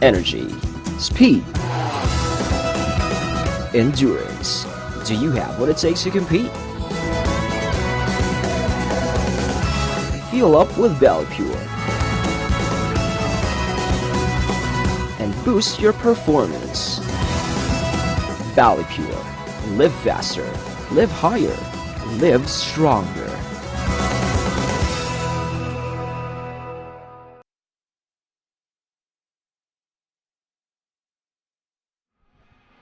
energy, speed, endurance. Do you have what it takes to compete? Fuel up with Valley Pure and boost your performance. Valley Pure. Live faster, live higher, live stronger.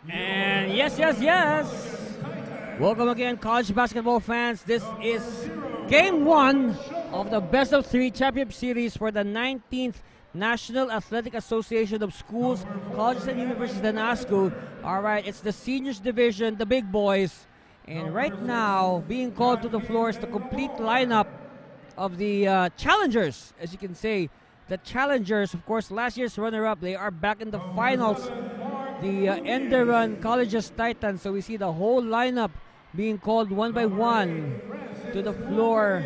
And yes. Welcome again, college basketball fans. This is Game 1 of the Best of 3 Championship Series for the 19th National Athletic Association of Schools, Colleges, and Universities, the NASCO. All right, it's the seniors division, the big boys. And right now, being called to the floor is the complete lineup of the challengers, as you can say. The challengers, of course, last year's runner-up, they are back in the finals. The ENDERUN Colleges Titans. So we see the whole lineup being called one by one to the floor.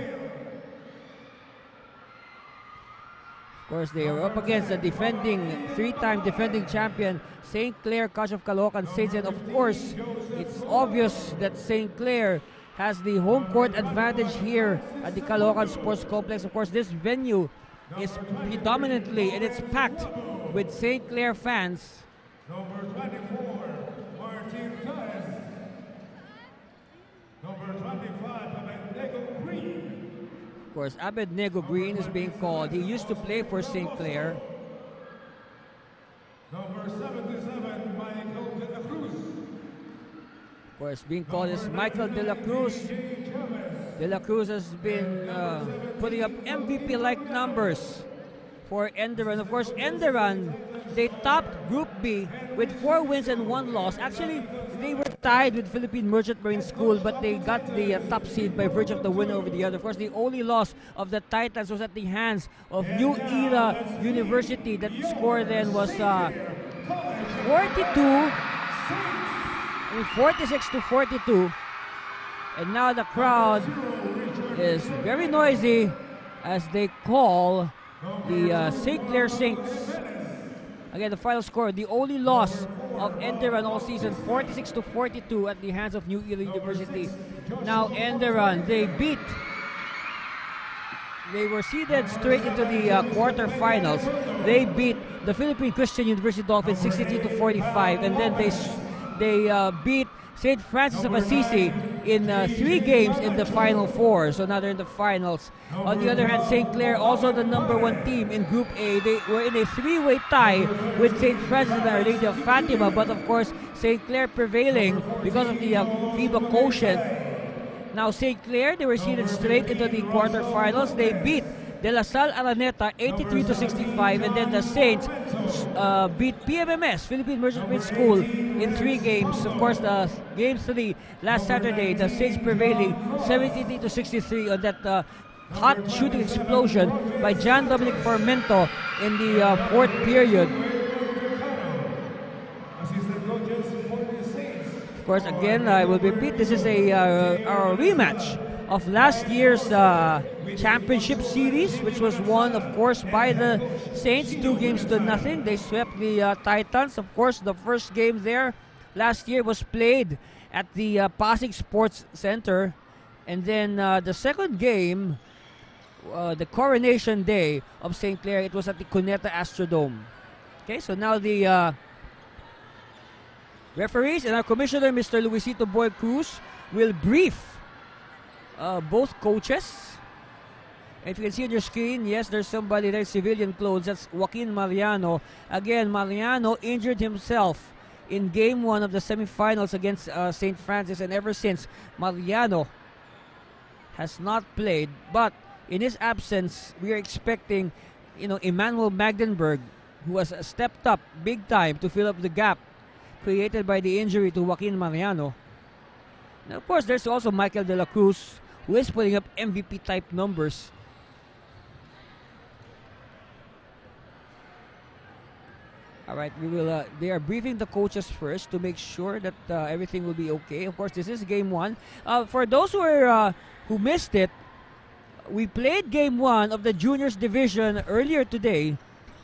Of course, they are up against the three-time defending champion, St. Clair College of Caloocan Saints. And of course, it's obvious that St. Clair has the home court advantage here at the Caloocan Sports Complex. Of course, this venue is predominantly, and it's packed with St. Clair fans. Number 24, Martin Torres. Number 25, Abednego Green. Of course, Abednego Green is being called. He used to play for St. Clair. Number 77, Michael De La Cruz. Of course, being called is Michael De La Cruz. De La Cruz has been putting up MVP-like numbers for ENDERUN. Of course, ENDERUN, they topped Group B with 4 wins and 1 loss. Actually, they were tied with Philippine Merchant Marine School, but they got the top seed by virtue of the win over the other. Of course, the only loss of the Titans was at the hands of New Era University. That score then was 46 to 42. And now the crowd is very noisy as they call the St. Clair Saints. Again, the final score, the only loss of ENDERUN all season, 46 to 42 at the hands of New Era University. Now ENDERUN, they were seeded straight into the quarterfinals. They beat the Philippine Christian University Dolphins 63 to 45, and then they beat St. Francis of Assisi in 3 games in the Final Four. So now they're in the finals. On the other hand, St. Clair, also the #1 team in Group A. They were in a 3-way tie with St. Francis and Our Lady of Fatima. But of course, St. Clair prevailing because of the FIBA quotient. Now St. Clair, they were seeded straight into the quarterfinals. They beat De La Salle Araneta 83 to 65, and then the Saints beat PMMS, Philippine Merchant Marine School, in 3 games. Of course, the game 3 last Saturday, the Saints prevailing 73 to 63 on that hot shooting explosion by John Dominic Formento in the 4th period. Of course, again, I will repeat, this is a rematch of last year's championship series, which was won, of course, by the Saints 2 games to nothing. They swept the Titans. Of course, the first game there last year was played at the Pasig Sports Center, and then the second game, the coronation day of St. Clair, it was at the Cuneta Astrodome. Okay, so now the referees and our commissioner, Mr. Luisito Boy Cruz, will brief both coaches. And if you can see on your screen, yes, there's somebody there, civilian clothes. That's Joaquin Mariano. Again, Mariano injured himself in Game 1 of the semifinals against St. Francis, and ever since, Mariano has not played. But in his absence, we are expecting, Emmanuel Magdenberg, who has stepped up big time to fill up the gap created by the injury to Joaquin Mariano. Now, of course, there's also Michael De La Cruz, who is putting up MVP-type numbers. All right, they are briefing the coaches first to make sure that everything will be okay. Of course, this is Game 1. For those who missed it, we played Game 1 of the Juniors Division earlier today.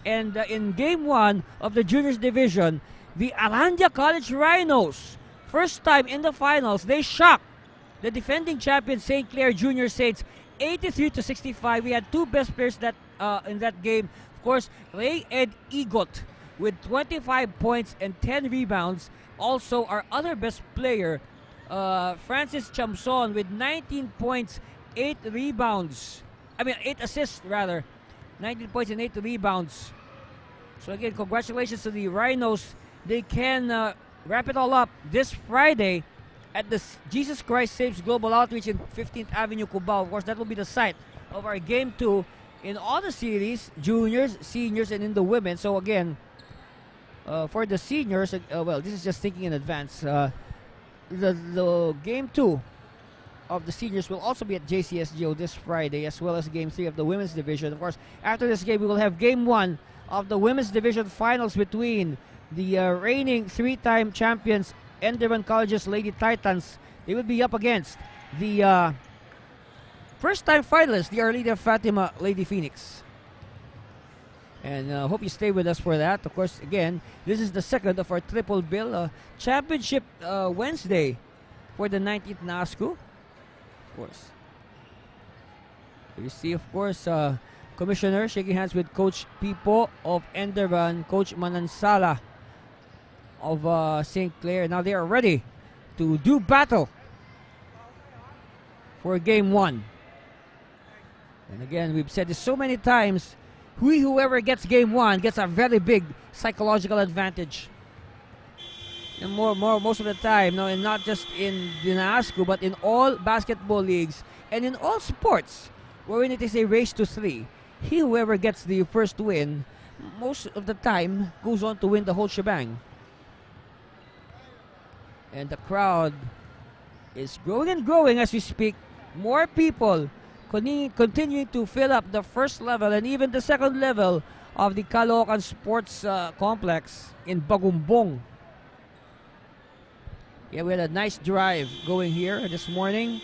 And in game 1 of the juniors division, the Arandia College Rhinos, first time in the finals, they shocked the defending champion St. Clair Junior Saints 83-65. We had two best players that in that game. Of course, Ray Ed Egot with 25 points and 10 rebounds. Also, our other best player, Francis Chamson with 19 points, 8 rebounds. 8 assists rather. 19 points and 8 rebounds. So again, congratulations to the Rhinos. They can wrap it all up this Friday at the Jesus Christ Saves Global Outreach in 15th Avenue, Cubao. Of course, that will be the site of our game 2 in all the series, juniors, seniors, and in the women. So again, for the seniors, well, this is just thinking in advance. The game 2 of the seniors will also be at JCSGO this Friday, as well as game 3 of the women's division. Of course, after this game, we will have game 1 of the women's division finals between the reigning 3-time champions ENDERUN College's Lady Titans. They will be up against the first-time finalists, the Our Lady of Fatima Lady Phoenix. And hope you stay with us for that. Of course, again, this is the second of our triple bill championship Wednesday for the 19th NASCU. Of course, you see, of course, Commissioner shaking hands with Coach Pipo of ENDERUN, Coach Manansala of St. Clair. Now they are ready to do battle for game 1. And again, we've said this so many times, whoever gets game 1 gets a very big psychological advantage. And most of the time, no, and not just in the NASCU, but in all basketball leagues and in all sports, wherein it is a race to 3. Whoever gets the first win, most of the time, goes on to win the whole shebang. And the crowd is growing and growing as we speak. More people continuing to fill up the first level and even the second level of the Caloocan Sports Complex in Bagumbong. Yeah, we had a nice drive going here this morning.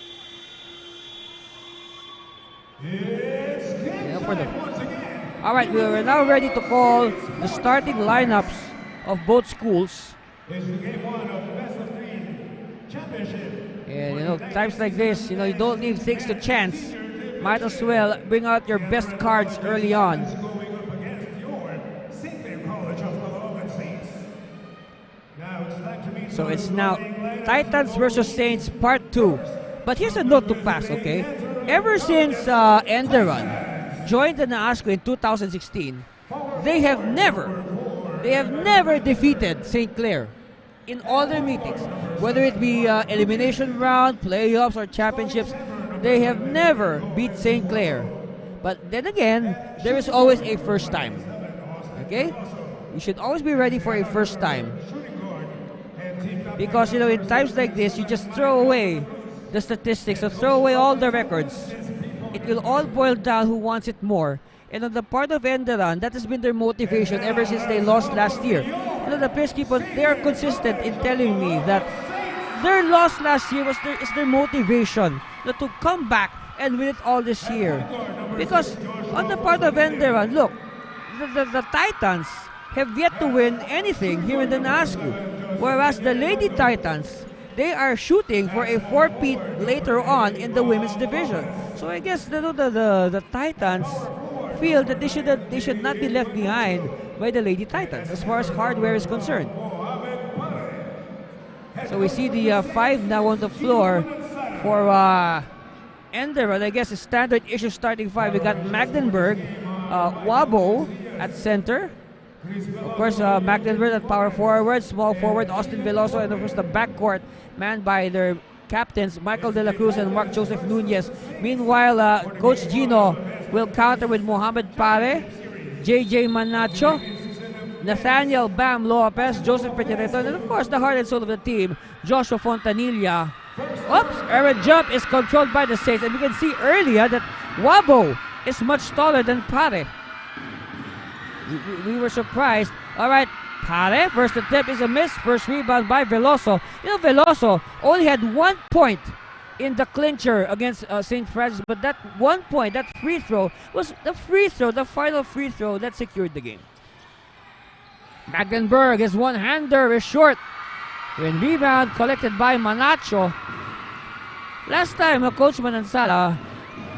All right, we are now ready to call the starting lineups of both schools. Game 1 of the best of 3 championship. And times like this, you don't leave things to chance. Might as well bring out your best cards early on. Going up against your St. Clair College of Caloocan Saints. Now it's time to meet. So it's now Titans versus Saints Part 2. But here's a note to pass, okay? Ever since ENDERUN joined the NASCO in 2016, they have never defeated St. Clair in all their meetings. Whether it be elimination round, playoffs, or championships, they have never beat St. Clair. But then again, there is always a first time. Okay? You should always be ready for a first time. Because, in times like this, you just throw away the statistics, or throw away all the records. It will all boil down who wants it more. And on the part of ENDERUN, that has been their motivation ever since they lost last year. The players they are consistent in telling me that their loss last year is their motivation to come back and win it all this year. Because on the part of ENDERUN, look, the Titans have yet to win anything here in the NASCU. Whereas the Lady Titans, they are shooting for a 4-peat later on in the women's division. So I guess the Titans feel that they should not be left behind by the Lady Titans as far as hardware is concerned. So we see the 5 now on the floor for ENDERUN. I guess a standard issue starting 5. We got Magdenberg, Wabo at center. Of course, Magdenberg at power forward, small forward Austin Veloso, and of course the backcourt manned by their captains Michael De La Cruz and Mark Joseph Nunez. Meanwhile, Coach Gino will counter with Mohamed Pare, JJ Manacho, Nathaniel Bam Lopez, Joseph Pechereto, and of course the heart and soul of the team, Joshua Fontanilla. Oops, error jump is controlled by the Saints, and we can see earlier that Wabo is much taller than Pare. We were surprised. All right, Pare, first attempt is a miss. First rebound by Veloso. Veloso only had 1 point in the clincher against St. Francis, but that 1 point, that free throw, was the final free throw that secured the game. Magdenburg, his one-hander is short. When rebound collected by Manacho. Last time, Coach Manansala,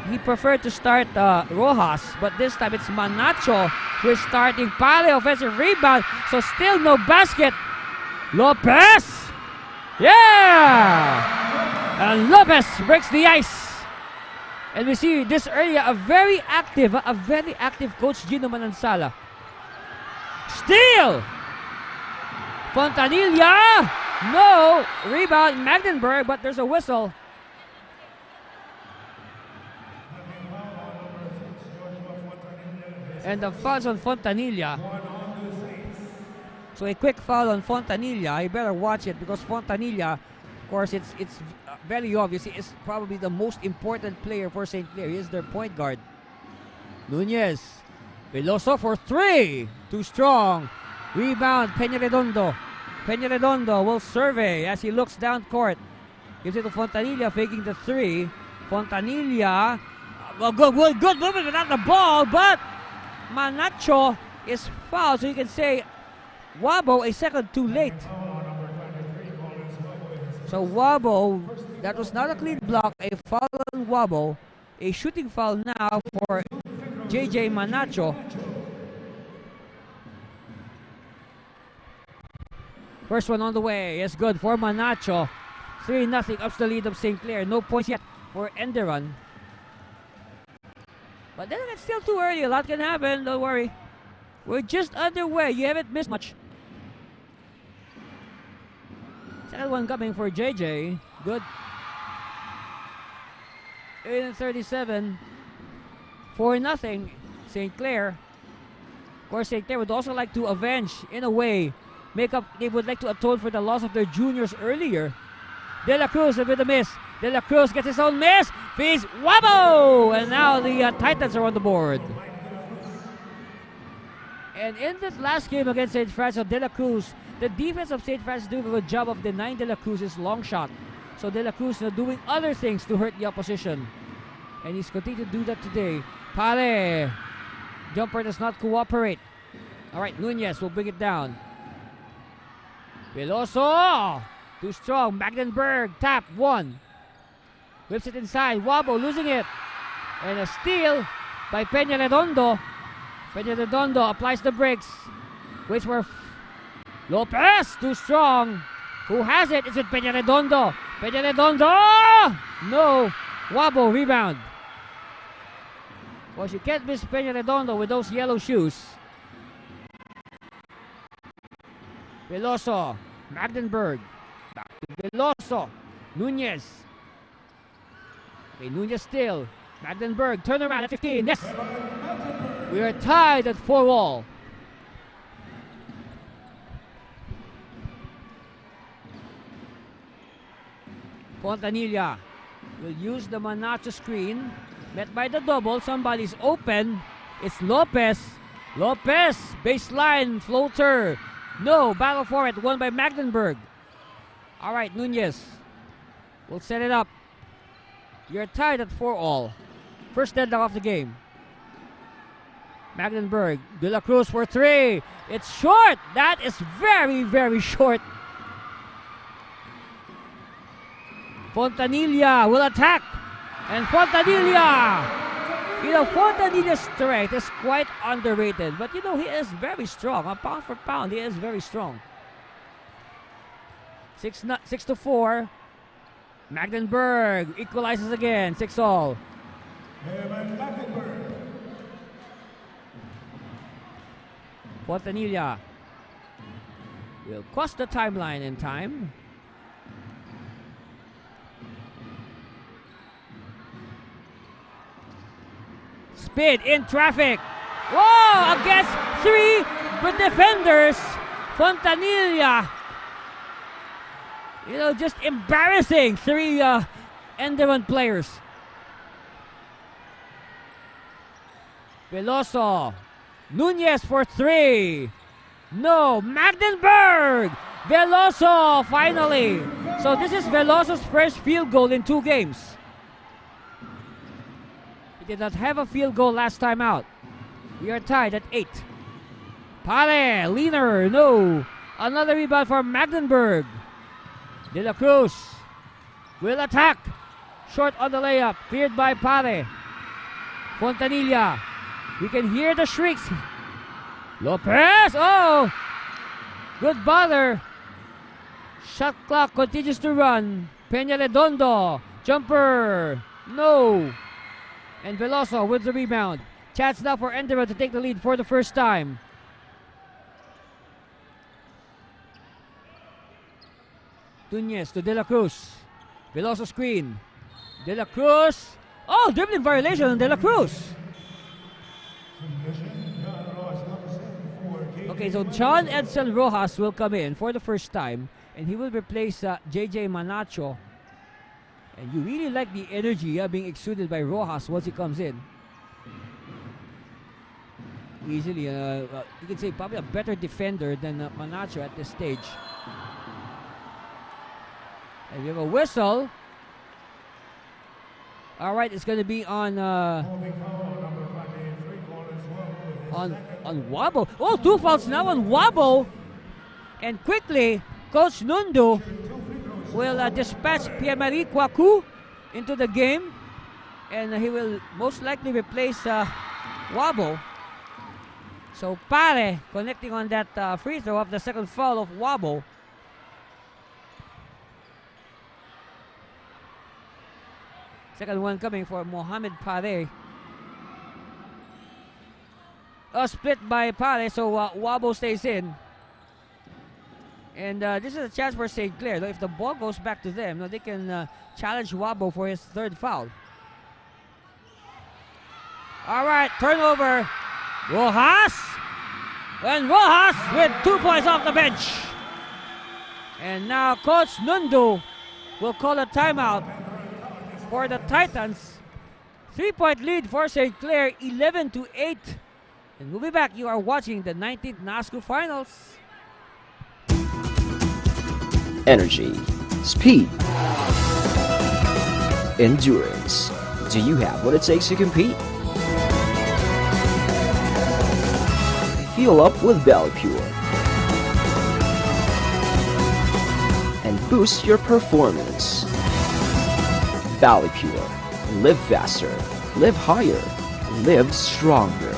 he preferred to start Rojas, but this time it's Manacho who is starting. Pale, offensive rebound, so still no basket. Lopez! Yeah! And Lopez breaks the ice. And we see this area a very active Coach Gino Manansala. Steal! Fontanilla! No! Rebound, Magdenburg, but there's a whistle. And the foul's on Fontanilla. So a quick foul on Fontanilla. You better watch it because Fontanilla, of course, it's very obvious. He is probably the most important player for St. Clair. He is their point guard. Nunez. Veloso for three. Too strong. Rebound, Peñaredondo. Peñaredondo will survey as he looks down court. Gives it to Fontanilla, faking the three. Fontanilla. Good movement without the ball, but Manacho is fouled, so you can say Wabo a second too late. So Wabo, that was not a clean block, a foul on Wabo. A shooting foul now for JJ Manacho. First one on the way is good for Manacho. 3-0 ups the lead of St. Clair. No points yet for ENDERUN. But then it's still too early. A lot can happen. Don't worry. We're just underway. You haven't missed much. Second one coming for JJ. Good. 8:37. 4-0 St. Clair. Of course, St. Clair would also like to avenge, in a way, they would like to atone for the loss of their juniors earlier. De La Cruz with a miss. De La Cruz gets his own miss. Feeds Wabo! And now the Titans are on the board. And in this last game against St. Francis, De La Cruz, the defense of St. Francis doing a good job of denying De La Cruz's long shot. So De La Cruz doing other things to hurt the opposition. And he's continued to do that today. Pale. Jumper does not cooperate. Alright, Nunez will bring it down. Veloso! Too strong. Magdenburg tap. One. Whips it inside. Wabo losing it. And a steal by Peñaredondo. Peñaredondo applies the brakes. Waits for Lopez. Too strong. Who has it? Is it Peñaredondo? Peñaredondo! No. Wabo rebound. Of course, you can't miss Peñaredondo with those yellow shoes. Veloso. Magdenburg. Back to Veloso. Nunez. Okay, Nunez still. Magdenburg. Turn around at 15. Yes! We are tied at 4-all. Fontanilla will use the Manacho screen. Met by the double. Somebody's open. It's Lopez. Lopez. Baseline. Floater. No. Battle for it. Won by Magdenburg. Alright, Nunez. We'll set it up. You're tied at 4-all. First deadlock of the game. Magdenburg. De La Cruz for three. It's short. That is very, very short. Fontanilla will attack. And Fontanilla. You know, Fontanilla's strength is quite underrated. But you know, he is very strong. Pound for pound, he is very strong. 6-4. Magdenburg equalizes again. 6-all. Fontanilla will cross the timeline in time. Speed in traffic. Whoa! Against three defenders. Fontanilla. You know, just embarrassing. Three ENDERUN players. Veloso. Nunez for three. No. Magdenburg. Veloso, finally. So this is Veloso's first field goal in 2 games. He did not have a field goal last time out. We are tied at 8. Pare, leaner, no. Another rebound for Magdenburg. De La Cruz will attack. Short on the layup, cleared by Pare. Fontanilla, we can hear the shrieks. Lopez, oh! Good bother. Shot clock continues to run. Peña Redondo, jumper, no. And Veloso with the rebound. Chance now for ENDERUN to take the lead for the first time. Tunez to De La Cruz. Veloso screen. De La Cruz. Oh, dribbling violation on De La Cruz. Okay, so John Edson Rojas will come in for the first time, and he will replace JJ Manacho. And you really like the energy being exuded by Rojas once he comes in. Easily, you can say probably a better defender than Manacho at this stage. And we have a whistle. All right, it's going to be on Wabo. Oh, 2 fouls now on Wabo. And quickly, Coach Nundu will dispatch Pierre-Marie Kwaku into the game. And he will most likely replace Wabo. So Pare connecting on that free throw of the second foul of Wabo. Second one coming for Mohamed Pare. Split by Pare, so Wabo stays in. And this is a chance for St. Clair. If the ball goes back to them, they can challenge Wabo for his third foul. All right, turnover. Rojas. And Rojas with 2 points off the bench. And now Coach Nundu will call a timeout for the Titans. 3-point lead for St. Clair, 11-8. And we'll be back. You are watching the 19th NASCO Finals. Energy, speed, endurance. Do you have what it takes to compete? Fuel up with Valley Pure and boost your performance. Valley Pure. Live faster, live higher, live stronger.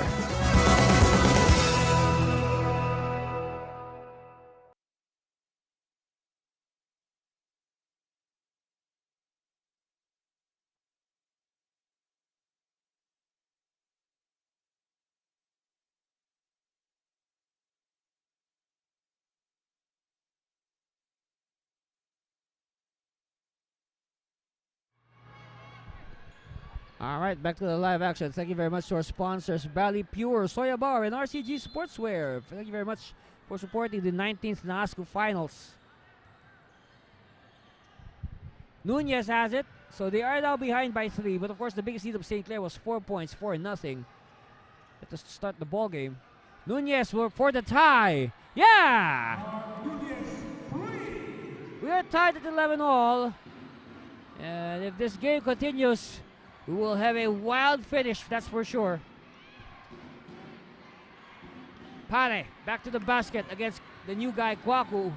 All right, back to the live action. Thank you very much to our sponsors, Valley Pure, Soya Bar, and RCG Sportswear. Thank you very much for supporting the 19th NASCO Finals. Nunez has it, so they are now behind by 3. But of course, the biggest lead of St. Clair was 4 points, 4-0. To start the ball game. Nunez for the tie. Yeah! We are tied at 11 all. And if this game continues, we will have a wild finish, that's for sure. Pare back to the basket against the new guy, Kwaku.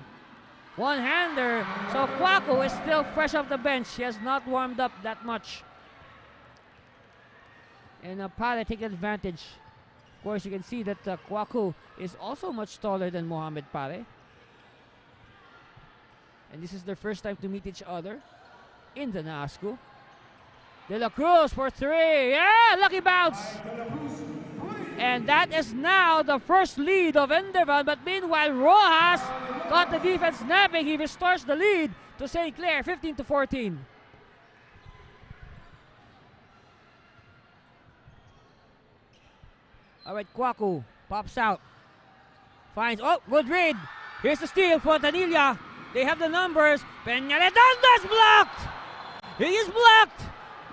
One-hander. So Kwaku is still fresh off the bench. He has not warmed up that much. And Pare taking advantage. Of course, you can see that Kwaku is also much taller than Mohamed Pare. And this is their first time to meet each other in the NASCO. De La Cruz for 3. Yeah, lucky bounce. And that is now the first lead of ENDERUN. But meanwhile, Rojas got the defense snapping. He restores the lead to St. Clair, 15-14. All right, Kwaku pops out. Finds, oh, good read. Here's the steal, Fontanilla. They have the numbers. Peña Redondo is blocked. He is blocked.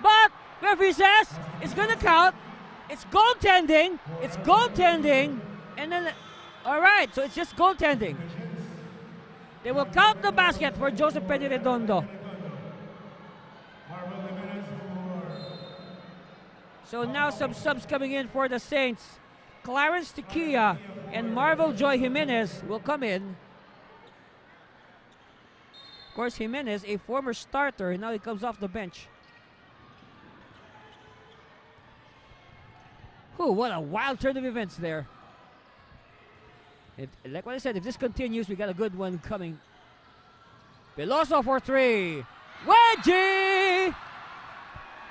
But referee says it's gonna count. It's goaltending. It's goaltending. And then, all right, so it's just goaltending. They will count the basket for Joseph Peniredondo. So now some subs coming in for the Saints. Clarence Tequia and Marvel Joy Jimenez will come in. Of course, Jimenez, a former starter, now he comes off the bench. What a wild turn of events there. Like what I said, if this continues, we got a good one coming. Veloso for three. Wedgie!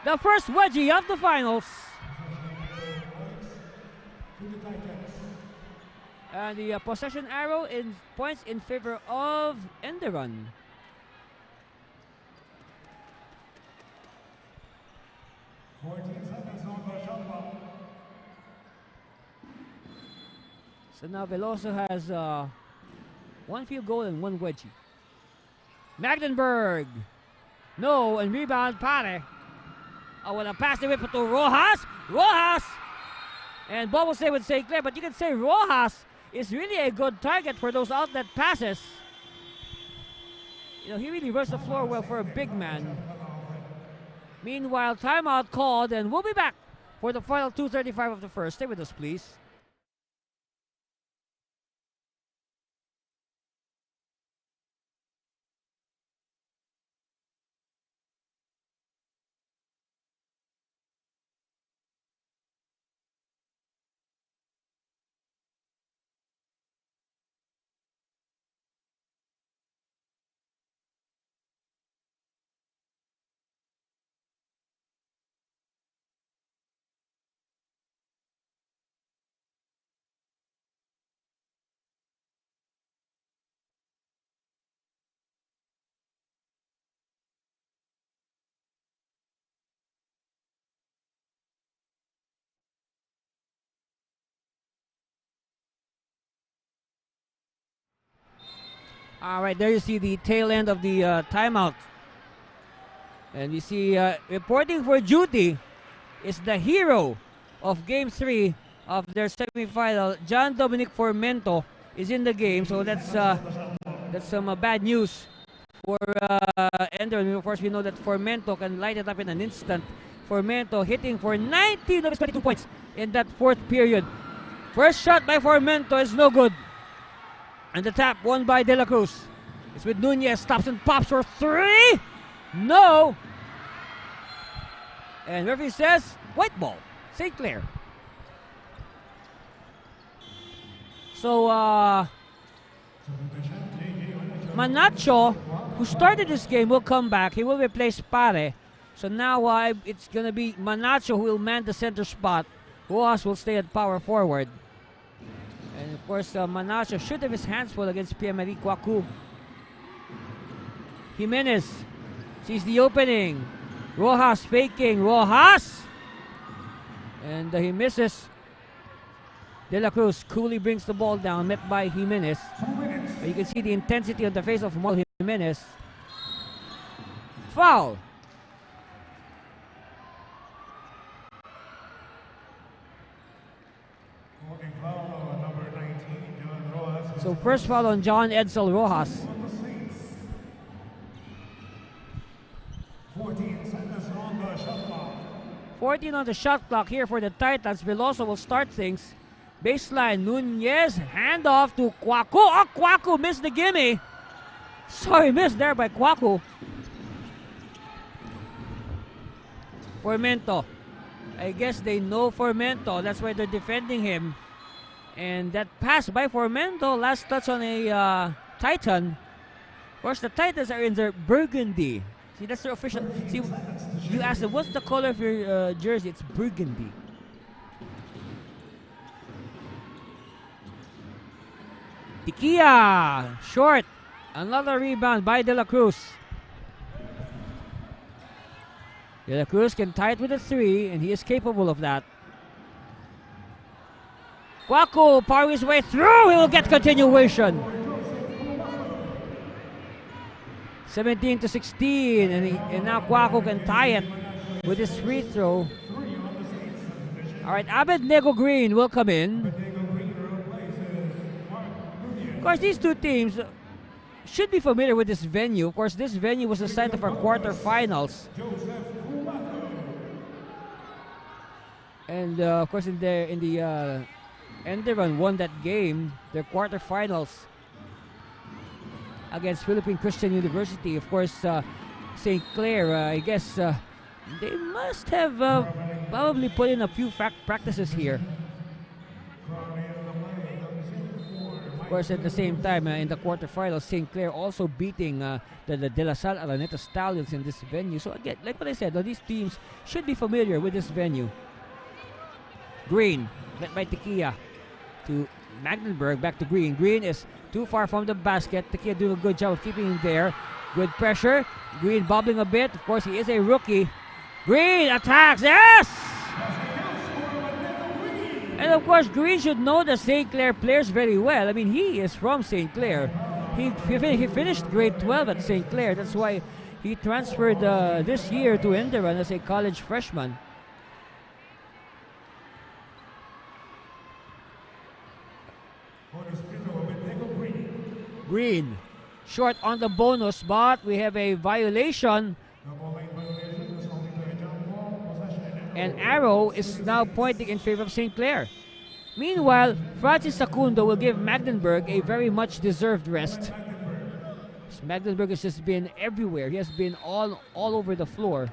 The first wedgie of the finals. And the possession arrow in points in favor of ENDERUN. So now Veloso has one field goal and one wedgie. Magdenberg. No, and rebound Pare. Oh, what a pass they whip to Rojas. Rojas! And Bob will say with St. Clair, but you can say Rojas is really a good target for those outlet passes. You know, he really runs the floor well for a big man. Meanwhile, timeout called, and we'll be back for the final 2:35 of the first. Stay with us, please. All right, there you see the tail end of the timeout. And you see, reporting for duty is the hero of Game 3 of their semifinal. John Dominic Formento is in the game, so that's some bad news for ENDERUN. Of course, we know that Formento can light it up in an instant. Formento hitting for 19 of his 22 points in that fourth period. First shot by Formento is no good. And the tap won by De La Cruz. It's with Nunez, stops and pops for three. No. And referee says, white ball, St. Clair. So, Manacho, who started this game, will come back. He will replace Pare. So now it's going to be Manacho who will man the center spot. Rojas will stay at power forward. And of course, Manacho should have his hands full against Pierre-Marie Kwaku. Jimenez sees the opening. Rojas faking. Rojas! And he misses. De La Cruz coolly brings the ball down, met by Jimenez. But you can see the intensity on the face of Jimenez. Foul! So first foul on John Edsel Rojas. 14 on the shot clock here for the Titans. Veloso will start things. Baseline, Nunez, handoff to Kwaku. Oh, Kwaku missed the gimme. Sorry, missed there by Kwaku. Formento. I guess they know Formento. That's why they're defending him. And that pass by Formento, last touch on a Titan. Of course, the Titans are in their burgundy. See, that's their official. See, you ask them, what's the color of your jersey? It's burgundy. Tiquia, short. Another rebound by De La Cruz. De La Cruz can tie it with a three, and he is capable of that. Kwaku powering his way through. He will get continuation. 17-16, and now Kwaku can tie it with his free throw. All right, Abednego Green will come in. Of course, these two teams, should be familiar with this venue. Of course, this venue was the site of our quarterfinals. And of course, in the ENDERUN won that game, their quarterfinals against Philippine Christian University. Of course, St. Clair, I guess they must have probably put in a few practices here. Of course, at the same time, in the quarterfinals, St. Clair also beating the De La Salle Araneta Stallions in this venue. So again, like what I said, these teams should be familiar with this venue. Green, led by Tequia to Magdenburg, back to Green. Green is too far from the basket. Tequia doing a good job of keeping him there. Good pressure. Green bobbling a bit. Of course, he is a rookie. Green attacks. Yes! And of course, Green should know the St. Clair players very well. I mean, he is from St. Clair. He finished grade 12 at St. Clair. That's why he transferred this year to ENDERUN as a college freshman. Green, short on the bonus, but we have a violation. And arrow is now pointing in favor of St. Clair. Meanwhile, Francis Sacundo will give Magdenburg a very much deserved rest. Magdenburg has just been everywhere. He has been all over the floor.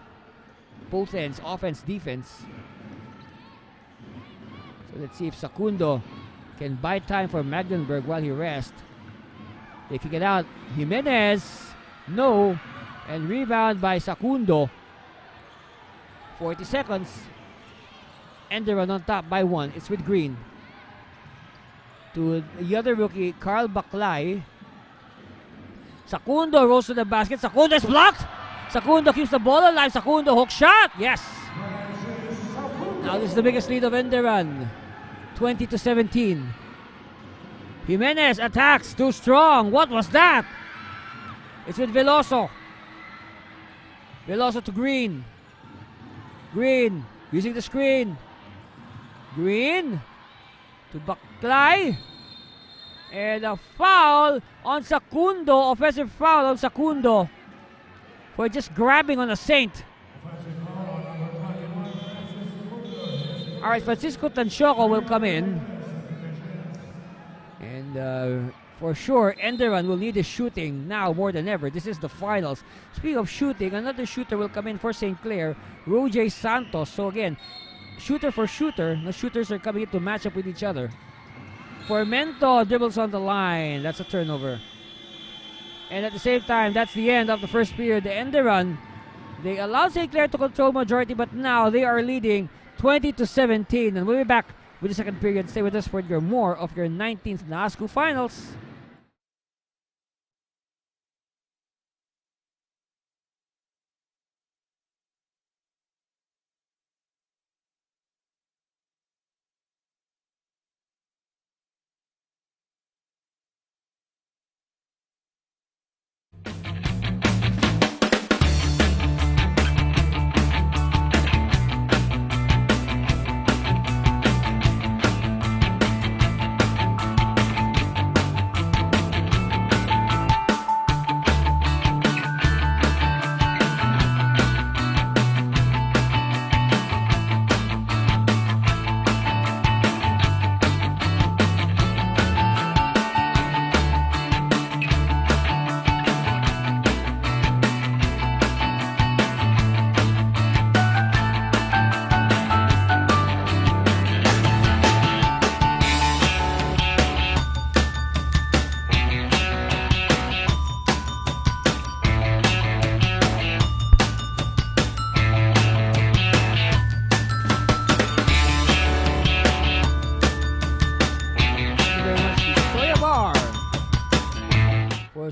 Both ends, offense, defense. So let's see if Sacundo can buy time for Magdenburg while he rests. They kick it out. Jimenez, no. And rebound by Sacundo. 40 seconds. ENDERUN on top by 1. It's with Green. To the other rookie, Carl Baclay. Sacundo rolls to the basket. Sacundo is blocked. Sacundo keeps the ball alive. Sacundo hook shot. Yes. Now this is the biggest lead of ENDERUN. 20-17. Jimenez attacks. Too strong. What was that? It's with Veloso. Veloso to Green. Green using the screen. Green to Baclay. And a foul on Sacundo. Offensive foul on Sacundo for just grabbing on a Saint. Alright, Francisco Tanchoco will come in. And for sure, ENDERUN will need his shooting now more than ever. This is the finals. Speaking of shooting, another shooter will come in for St. Clair, Roger Santos. So again, shooter for shooter. The shooters are coming in to match up with each other. Formento dribbles on the line. That's a turnover. And at the same time, that's the end of the first period. The ENDERUN, they allowed St. Clair to control majority, but now they are leading 20-17. And we'll be back with the second period. Stay with us for more of your 19th NASCU Finals.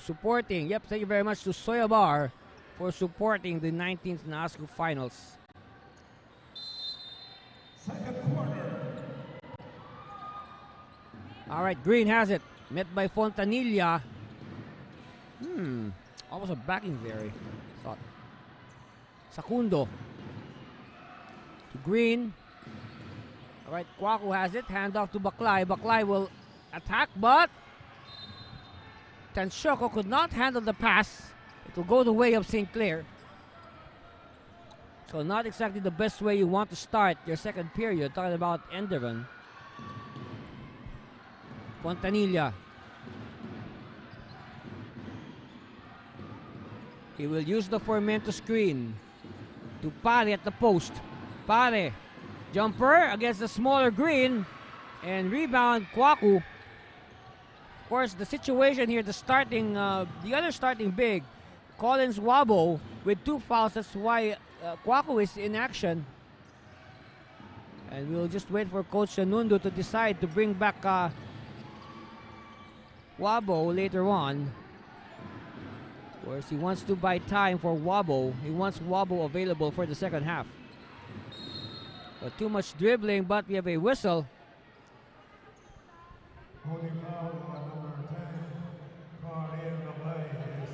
Supporting. Yep, thank you very much to Soya Bar for supporting the 19th NASCU Finals. Second quarter. All right, Green has it. Met by Fontanilla. Almost a backing there. Thought. Sacundo to Green. All right, Kwaku has it. Hand off to Baclay. Baclay will attack, but Tanshoko could not handle the pass. It will go the way of St. Clair. So not exactly the best way you want to start your second period. Talking about ENDERUN. Fontanilla. He will use the Formento screen to Pare at the post. Pare. Jumper against the smaller Green. And rebound, Kwaku. Of course, the situation here, the other starting big, Collins Wabo, with 2 fouls. That's why Kwaku is in action. And we'll just wait for Coach Nundo to decide to bring back Wabo later on. Of course, he wants to buy time for Wabo. He wants Wabo available for the second half. But too much dribbling, but we have a whistle.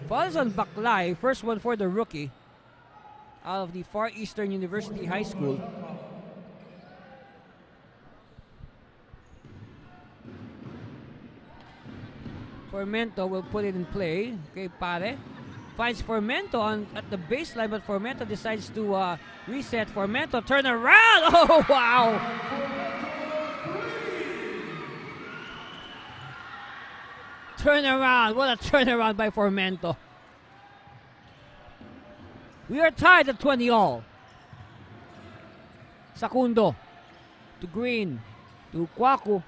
Falls on Baklay, first one for the rookie out of the Far Eastern University High School. Formento will put it in play. Okay, Pare finds Formento at the baseline, but Formento decides to reset. Formento, turn around! Oh, wow! Turn around! What a turnaround by Formento. We are tied at 20 all. Sakundo to Green to Kwaku.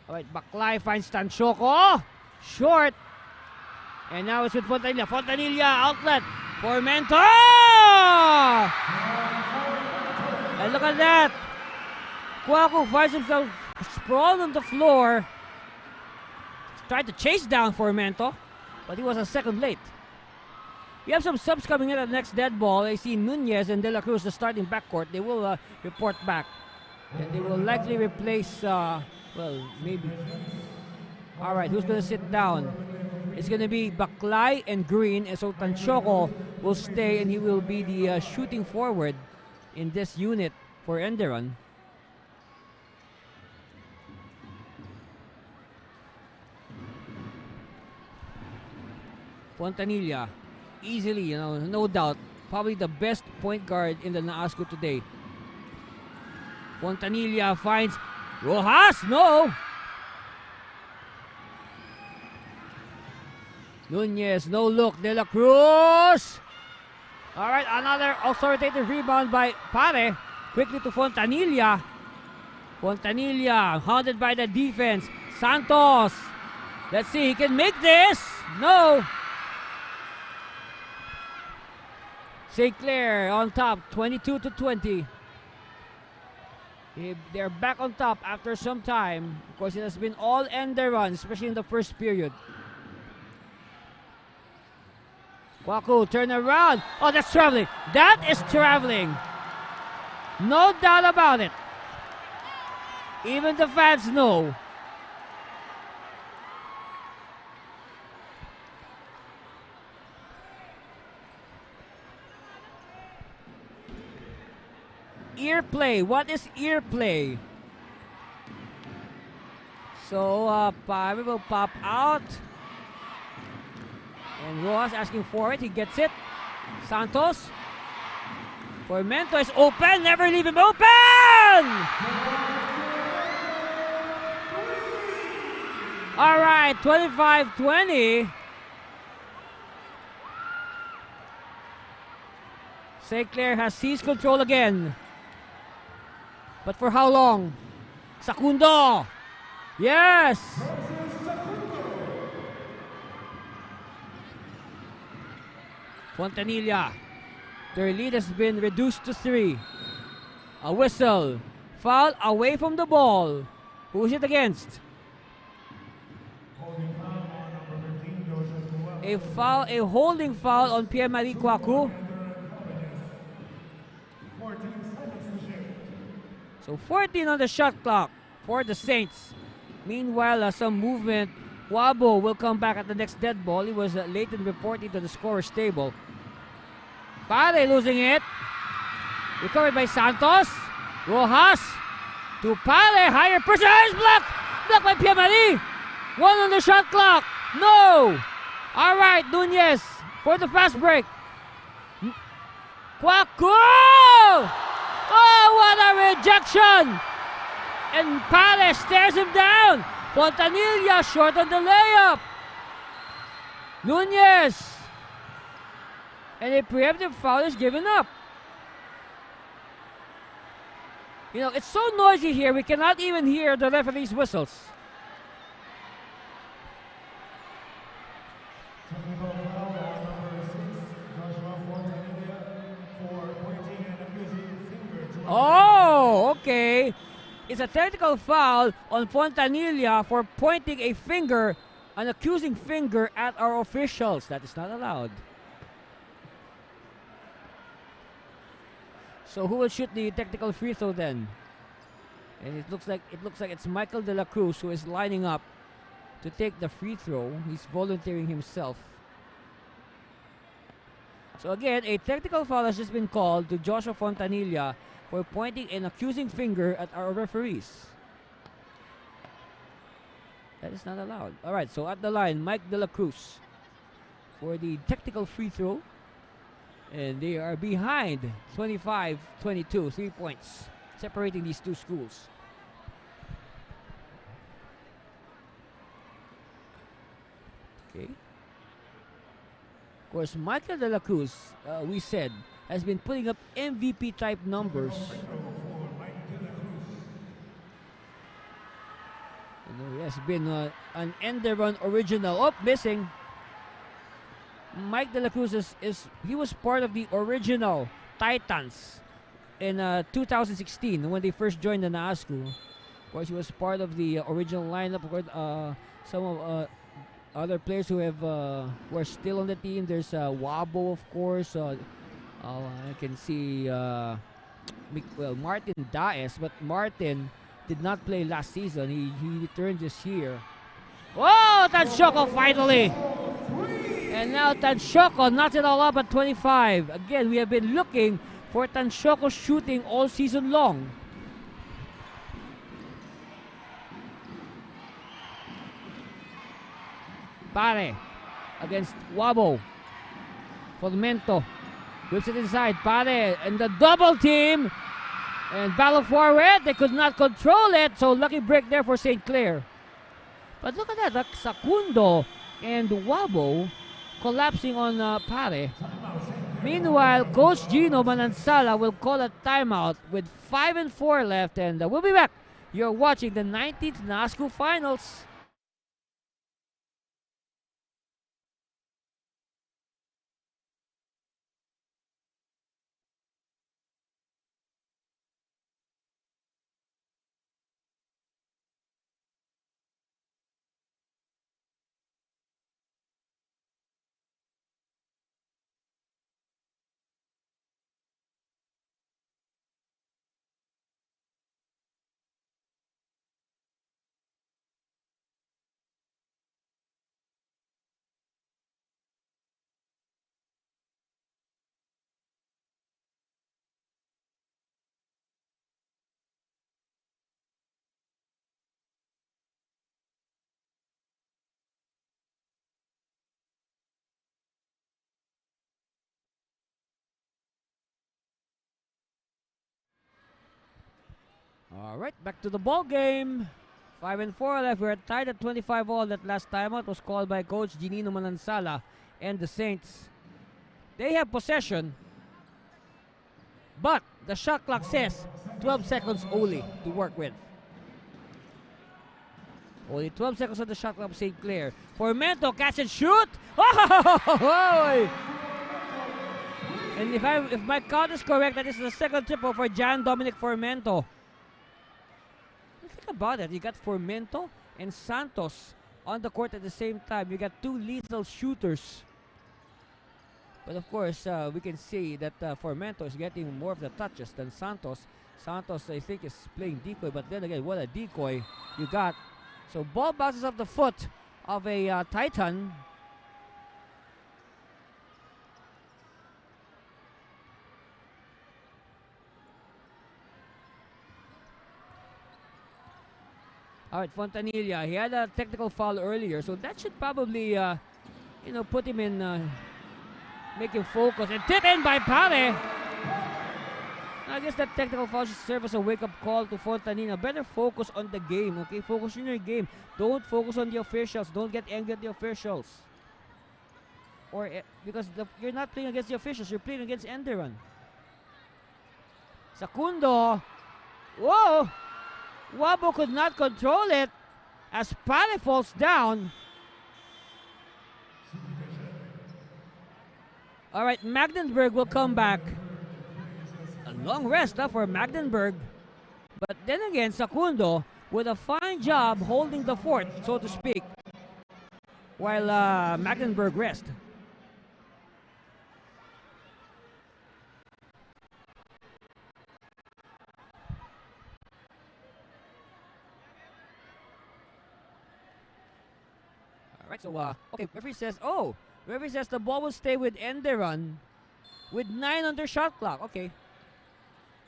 Alright, Baklay finds Tanshoko. Short. And now it's with Fontanilla. Fontanilla, outlet. Formento! And look at that. Kwaku finds himself sprawled on the floor. Tried to chase down Formento, but he was a second late. We have some subs coming in at the next dead ball. I see Nunez and De La Cruz, the starting backcourt. They will report back. And they will likely replace, well, maybe. Alright, who's going to sit down? It's going to be Baklay and Green. And so Tanshoko will stay, and he will be the shooting forward in this unit for ENDERUN. Fontanilla, easily, no doubt, probably the best point guard in the NAASCO today. Fontanilla finds Rojas, no! Nunez, no look, De La Cruz! Alright, another authoritative rebound by Pare. Quickly to Fontanilla. Fontanilla, haunted by the defense. Santos, let's see, he can make this! No! St. Clair on top, 22-20. They're back on top after some time. Of course, it has been all ENDERUN, especially in the first period. Kwaku, turn around. Oh, that's traveling. That is traveling. No doubt about it. Even the fans know. Ear play. What is ear play? So, Pare will pop out. And Rojas asking for it. He gets it. Santos. Formento is open. Never leave him open! Alright, 25-20. St. Clair has seized control again. But for how long? Sakundo! Yes! Fontanilla. Their lead has been reduced to 3. A whistle. Foul away from the ball. Who is it against? A holding foul on Pierre-Marie Kwaku. So 14 on the shot clock for the Saints. Meanwhile, some movement. Wabo will come back at the next dead ball. He was late in reporting to the scorer's table. Pare losing it. Recovered by Santos. Rojas to Pare. Higher pressure. Blocked. blocked by Pierre-Marie. 1 on the shot clock. No. All right, Nunez for the fast break. Kwaku! Oh, what a rejection! And Pare stares him down. Fontanilla short on the layup. Nunez. And a preemptive foul is given up. You know, it's so noisy here, we cannot even hear the referee's whistles. Technical foul on number 6, Joshua Fontanilla, for pointing and accusing finger to Oh, okay. It's a technical foul on Fontanilla for pointing a finger, an accusing finger at our officials. That is not allowed. So who will shoot the technical free throw then? And it looks like it's Michael De La Cruz who is lining up to take the free throw. He's volunteering himself. So again, a technical foul has just been called to Joshua Fontanilla for pointing an accusing finger at our referees. That is not allowed. All right, so at the line, Mike De La Cruz for the technical free throw. And they are behind 25-22, 3 points, separating these two schools. Okay. Of course, Michael De La Cruz, we said, has been putting up MVP-type numbers. You know, he has been an ENDERUN original. Oh, missing. Mike De La Cruz he was part of the original Titans in 2016 when they first joined the NASCU. Of course, he was part of the original lineup. Of course, some of other players who were still on the team. There's Wabo, of course. I can see Martin Daes, but Martin did not play last season. He returned this year. Oh, Tanchoco finally! And now Tanchoco knocks it all up at 25. Again, we have been looking for Tanchoco shooting all season long. Pare against Wabo. Formento whips it inside. Pare and the double team. And battle forward. They could not control it. So lucky break there for St. Clair. But look at that. Sacundo and Wabo collapsing on Pare. Meanwhile, Coach Gino Manansala will call a timeout with 5 and 4 left. And we'll be back. You're watching the 19th NASCU Finals. All right, back to the ball game. 5 and 4 left. We're tied at 25 all. That last timeout was called by Coach Ginino Manansala and the Saints. They have possession, but the shot clock says 12 seconds only to work with. Only 12 seconds on the shot clock of St. Clair. Formento, catch and shoot. Oh! And if my count is correct, that is the second triple for Jan Dominic Formento. Think about it. You got Formento and Santos on the court at the same time. You got two lethal shooters. But of course, we can see that Formento is getting more of the touches than Santos. Santos, I think, is playing decoy. But then again, what a decoy you got. So ball bounces off the foot of a Titan. All right, Fontanilla. He had a technical foul earlier, so that should probably, put him in, make him focus. And tip in by Pare. I guess that technical foul should serve as a wake-up call to Fontanilla. Better focus on the game, okay? Focus on your game. Don't focus on the officials. Don't get angry at the officials. Because you're not playing against the officials. You're playing against ENDERUN. Sacundo. Whoa! Wabo could not control it as Pare falls down. All right, Magdenburg will come back. A long rest for Magdenburg. But then again, Sacundo with a fine job holding the fort, so to speak, while Magdenburg rest. Alright, so, okay, referee says the ball will stay with ENDERUN with 9 on their shot clock. Okay.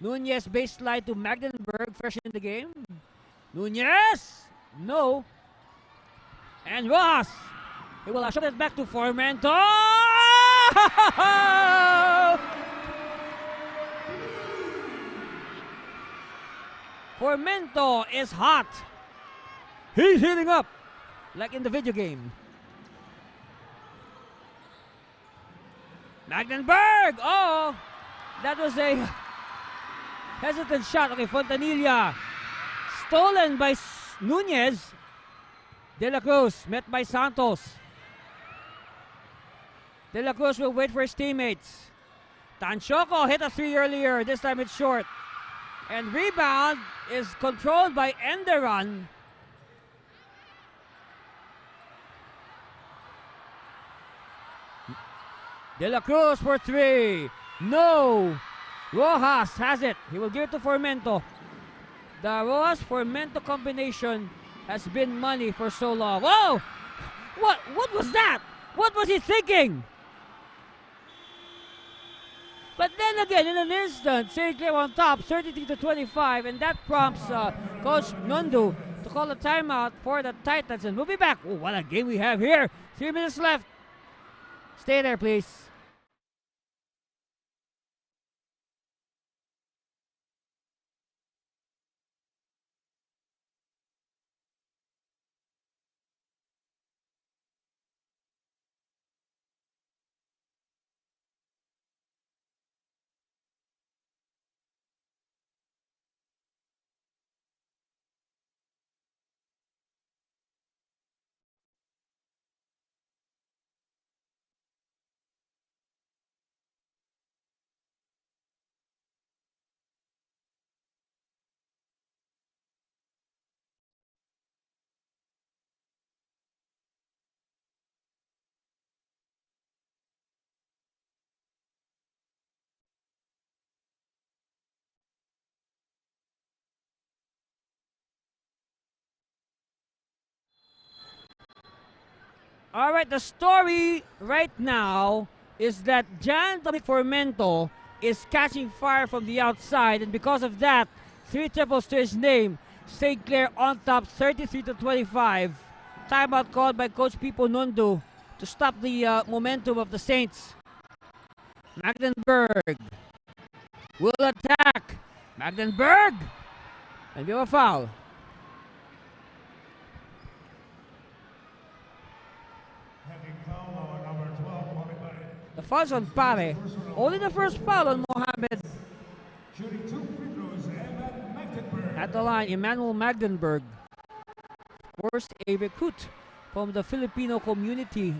Nunez baseline to Magdenburg, fresh in the game. Nunez! No. And Rojas! He will shot it back to Formento! Formento is hot. He's heating up like in the video game. Magdenburg! Oh! That was a hesitant shot. Okay, Fontanilla. Stolen by Nunez. De La Cruz met by Santos. De La Cruz will wait for his teammates. Tanchoco hit a 3 earlier. This time it's short. And rebound is controlled by ENDERUN. De La Cruz for 3. No. Rojas has it. He will give it to Formento. The Rojas-Formento combination has been money for so long. Whoa! What was that? What was he thinking? But then again, in an instant, St. Clair on top, 33-25, and that prompts Coach Nundu to call a timeout for the Titans. And we'll be back. Oh, what a game we have here. 3 minutes left. Stay there, please. All right, the story right now is that Jan Dominic Formento is catching fire from the outside, and because of that, 3 triples to his name. St. Clair on top, 33-25. Timeout called by Coach Pipo Nundu to stop the momentum of the Saints. Magdenburg will attack. Magdenburg! And we have a foul. The foul's on Pare. Only the first foul on Mohamed. At the line, Emmanuel Magdenburg. Of course, a recruit from the Filipino community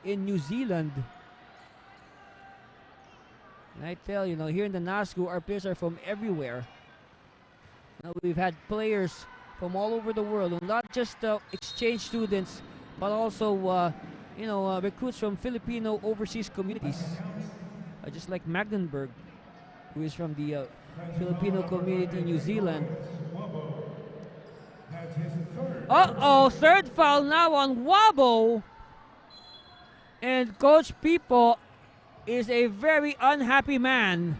in New Zealand. And I tell you, here in the NASCU, our players are from everywhere. We've had players from all over the world, not just exchange students, but also recruits from Filipino overseas communities. Just like Magdenburg, who is from the Filipino community in New Zealand. Third foul now on Wabo. And Coach Pipo is a very unhappy man.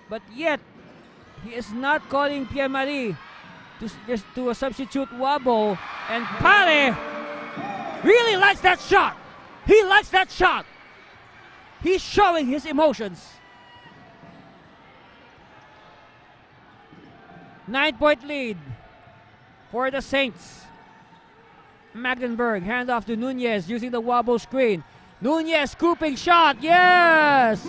But yet, he is not calling Pierre-Marie. to substitute Wabo, and Pare really likes that shot. He likes that shot. He's showing his emotions. 9-point lead for the Saints. Magdenburg, handoff to Nunez using the Wabo screen. Nunez scooping shot, yes!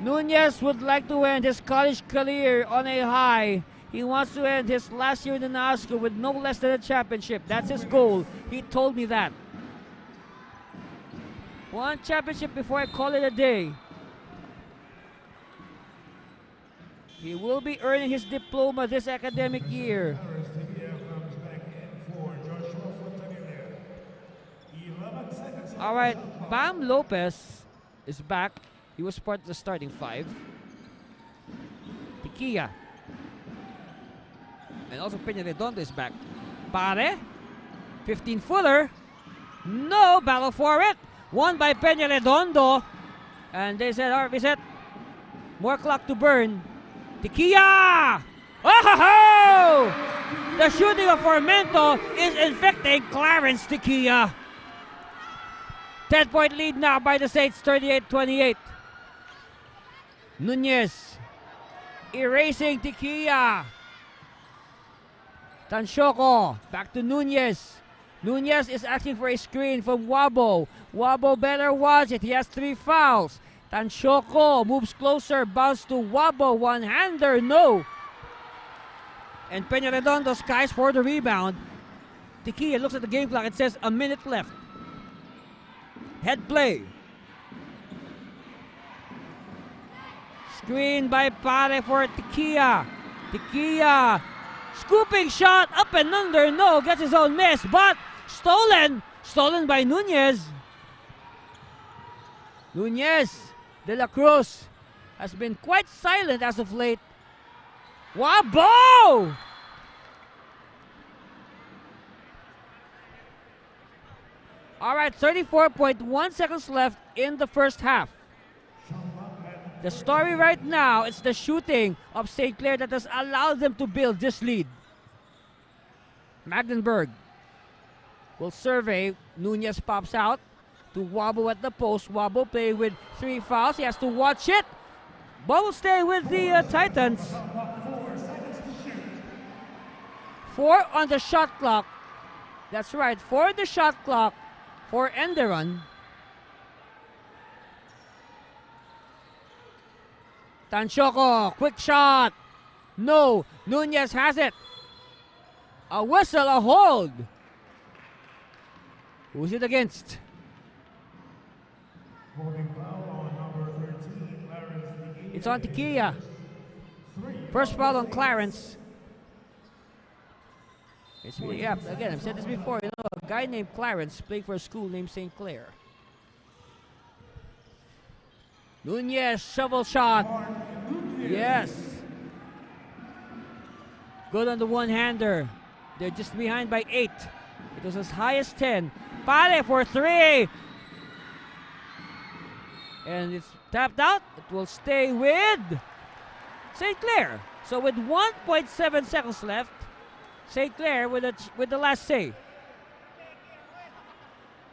Nunez would like to end his college career on a high. He wants to end his last year in the NASCO with no less than a championship. That's his goal. He told me that. One championship before I call it a day. He will be earning his diploma this academic year. All right, Bam Lopez is back. He was part of the starting five. Tiquilla. And also Peña Redondo is back. Pare. 15-footer. No, battle for it. Won by Peña Redondo. And they said, RP said, more clock to burn. Tiquilla! Oh! The shooting of Formento is infecting Clarence Tiquilla. 10-point lead now by the Saints, 38-28. Nunez erasing Tiquilla. Tanchoco back to Nunez. Nunez is asking for a screen from Wabo. Wabo better watch it. He has 3 fouls. Tanchoco moves closer, bounce to Wabo, one-hander, no. And Peña Redondo skies for the rebound. Tiquilla looks at the game clock. It says a minute left. Head play. Screen by Pare for Tiquilla. Tiquilla. Scooping shot. Up and under. No. Gets his own miss. But stolen. Stolen by Nunez. Nunez. De La Cruz has been quite silent as of late. Wabo! All right, 34.1 seconds left in the first half. The story right now is the shooting of St. Clair that has allowed them to build this lead. Magdenburg will survey. Nunez pops out to Wabo at the post. Wabo playing with 3 fouls. He has to watch it. Ball will stay with the Titans. 4 on the shot clock. That's right, 4 on the shot clock for ENDERUN. Tanchoco, quick shot. No, Nunez has it. A whistle, a hold. Who's it against? It's on Tiquilla. First foul on Clarence. Yeah, again, I've said this before. You know, a guy named Clarence played for a school named St. Clair. Nunez, shovel shot. Yes. Good on the one-hander. They're just behind by 8. It was as high as 10. Pare for 3. And it's tapped out. It will stay with St. Clair. So with 1.7 seconds left, St. Clair with the last say.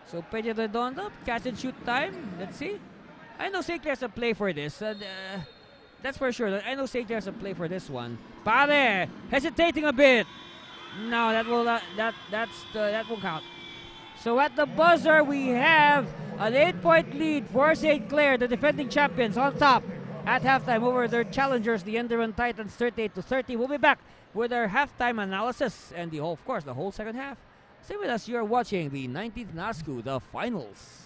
So Peña Redondo, catch and shoot time. Let's see. I know St. Clair has a play for this. That's for sure. I know St. Clair has a play for this one. Pare hesitating a bit. No, that won't count. So at the buzzer, we have an 8-point lead for St. Clair, the defending champions, on top at halftime over their challengers, the ENDERUN Titans, 38-30. We'll be back with our halftime analysis and the whole second half. Stay with us. You are watching the 19th NASCO, the finals.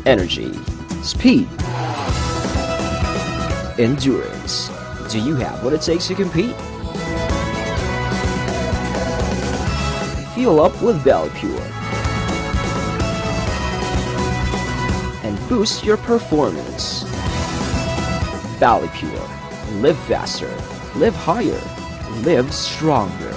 Energy, speed, endurance. Do you have what it takes to compete? Fuel up with Belly Pure and boost your performance. Belly Pure. Live faster, live higher, live stronger.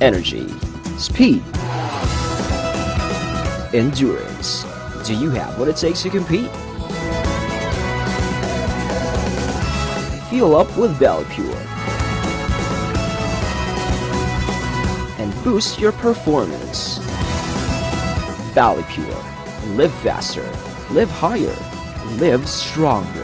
Energy, speed, endurance. Do you have what it takes to compete? Fuel up with Belly Pure and boost your performance. Belly Pure. Live faster, live higher, live stronger.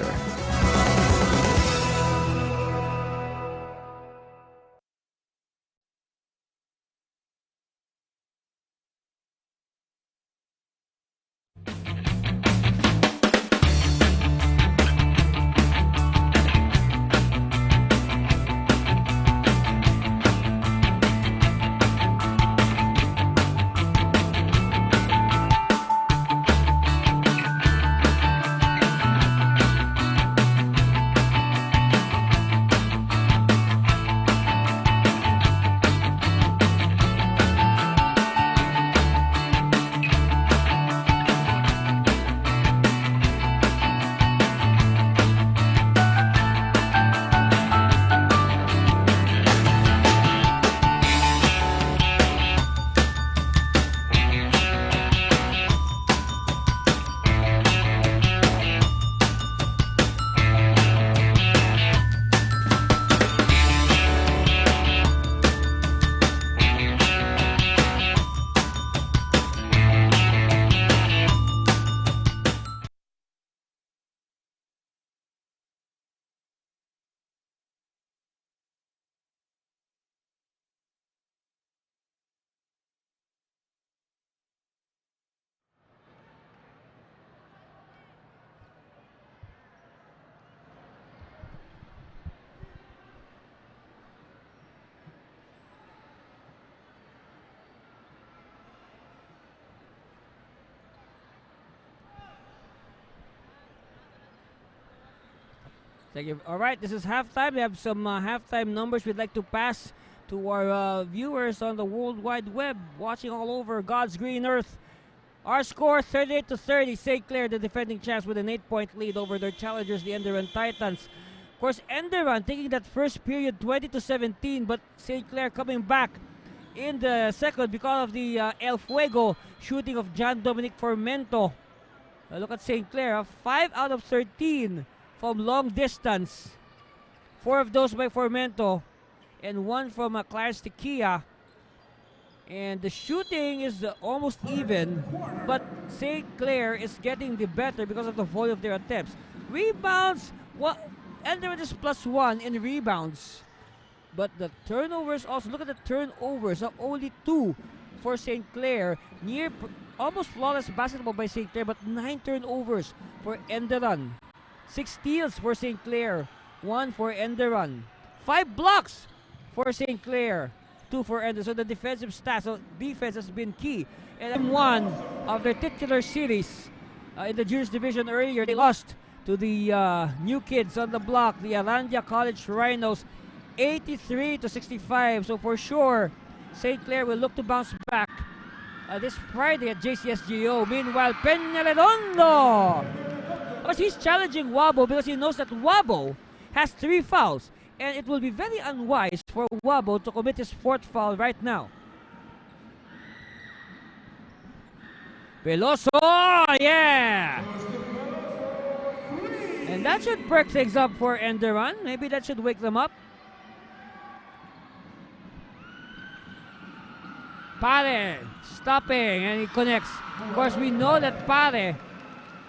Thank you. All right, this is halftime. We have some halftime numbers we'd like to pass to our viewers on the World Wide Web, watching all over God's green earth. Our score 38-30. St. Clair, the defending champs, with an 8-point lead over their challengers, the ENDERUN Titans. Of course, ENDERUN taking that first period 20-17, but St. Clair coming back in the second because of the El Fuego shooting of John Dominic Formento. Look at St. Clair, 5 out of 13 from long distance. 4 of those by Formento and 1 from Clarence Tequila. And the shooting is almost even, but St. Clair is getting the better because of the volume of their attempts. Rebounds, ENDERUN is +1 in rebounds. But the turnovers also, look at the turnovers of only 2. for St. Clair. Almost flawless basketball by St. Clair, but 9 turnovers for ENDERUN. 6 steals for St. Clair, 1 for ENDERUN. 5 blocks for St. Clair, 2 for ENDERUN. So the defensive stats, so defense has been key. And one of their titular series in the juniors division earlier, they lost to the new kids on the block, the Arandia College Rhinos, 83-65. So for sure, St. Clair will look to bounce back this Friday at JCSGO. Meanwhile, Peñaledondo, because he's challenging Wabo because he knows that Wabo has 3 fouls, and it will be very unwise for Wabo to commit his 4th foul right now. Veloso, yeah! And that should perk things up for ENDERUN. Maybe that should wake them up. Pare stopping, and he connects. Of course, we know that Pare,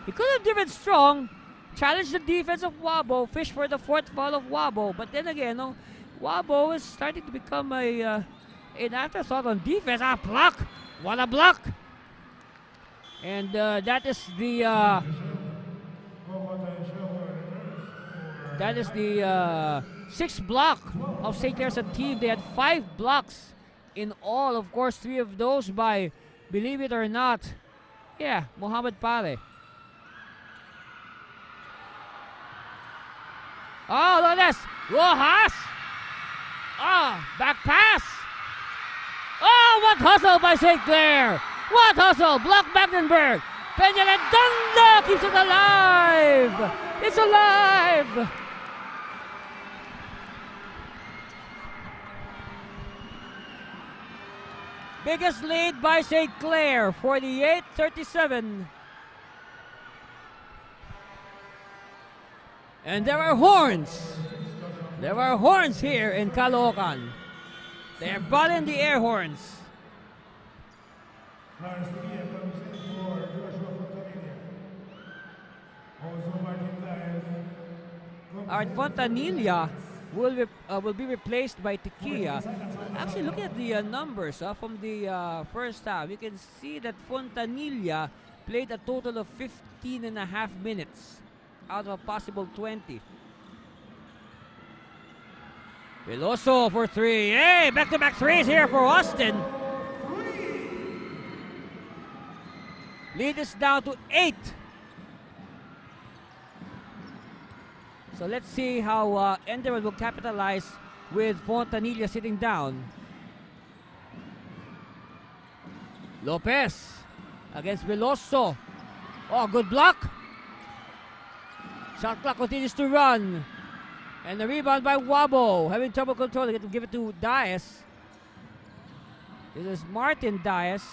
he could have driven strong, challenged the defense of Wabo, fish for the 4th foul of Wabo. But then again, Wabo is starting to become an afterthought on defense. Block! What a block! And that is the 6th block of St. Clair's team. They had 5 blocks in all. Of course, 3 of those by, believe it or not, Mohamed Pare. Oh, look at this. Rojas. Back pass. Oh, what hustle by St. Clair. What hustle. Block Magdenberg. Peñaledondo keeps it alive. It's alive. Biggest lead by St. Clair, 48-37. And there are horns. There are horns here in Caloocan. They are brought in the air horns. Alright, Fontanilla will be replaced by Tequila. Actually, looking at the numbers from the first half, you can see that Fontanilla played a total of 15.5 minutes out of a possible 20. Veloso for 3. Hey, back-to-back threes here for Austin. Lead is down to 8. So let's see how ENDERUN will capitalize with Fontanilla sitting down. Lopez against Veloso. Oh, good block. Shot clock continues to run. And the rebound by Wabo. Having trouble controlling it. Give it to Dias. This is Martin Dias.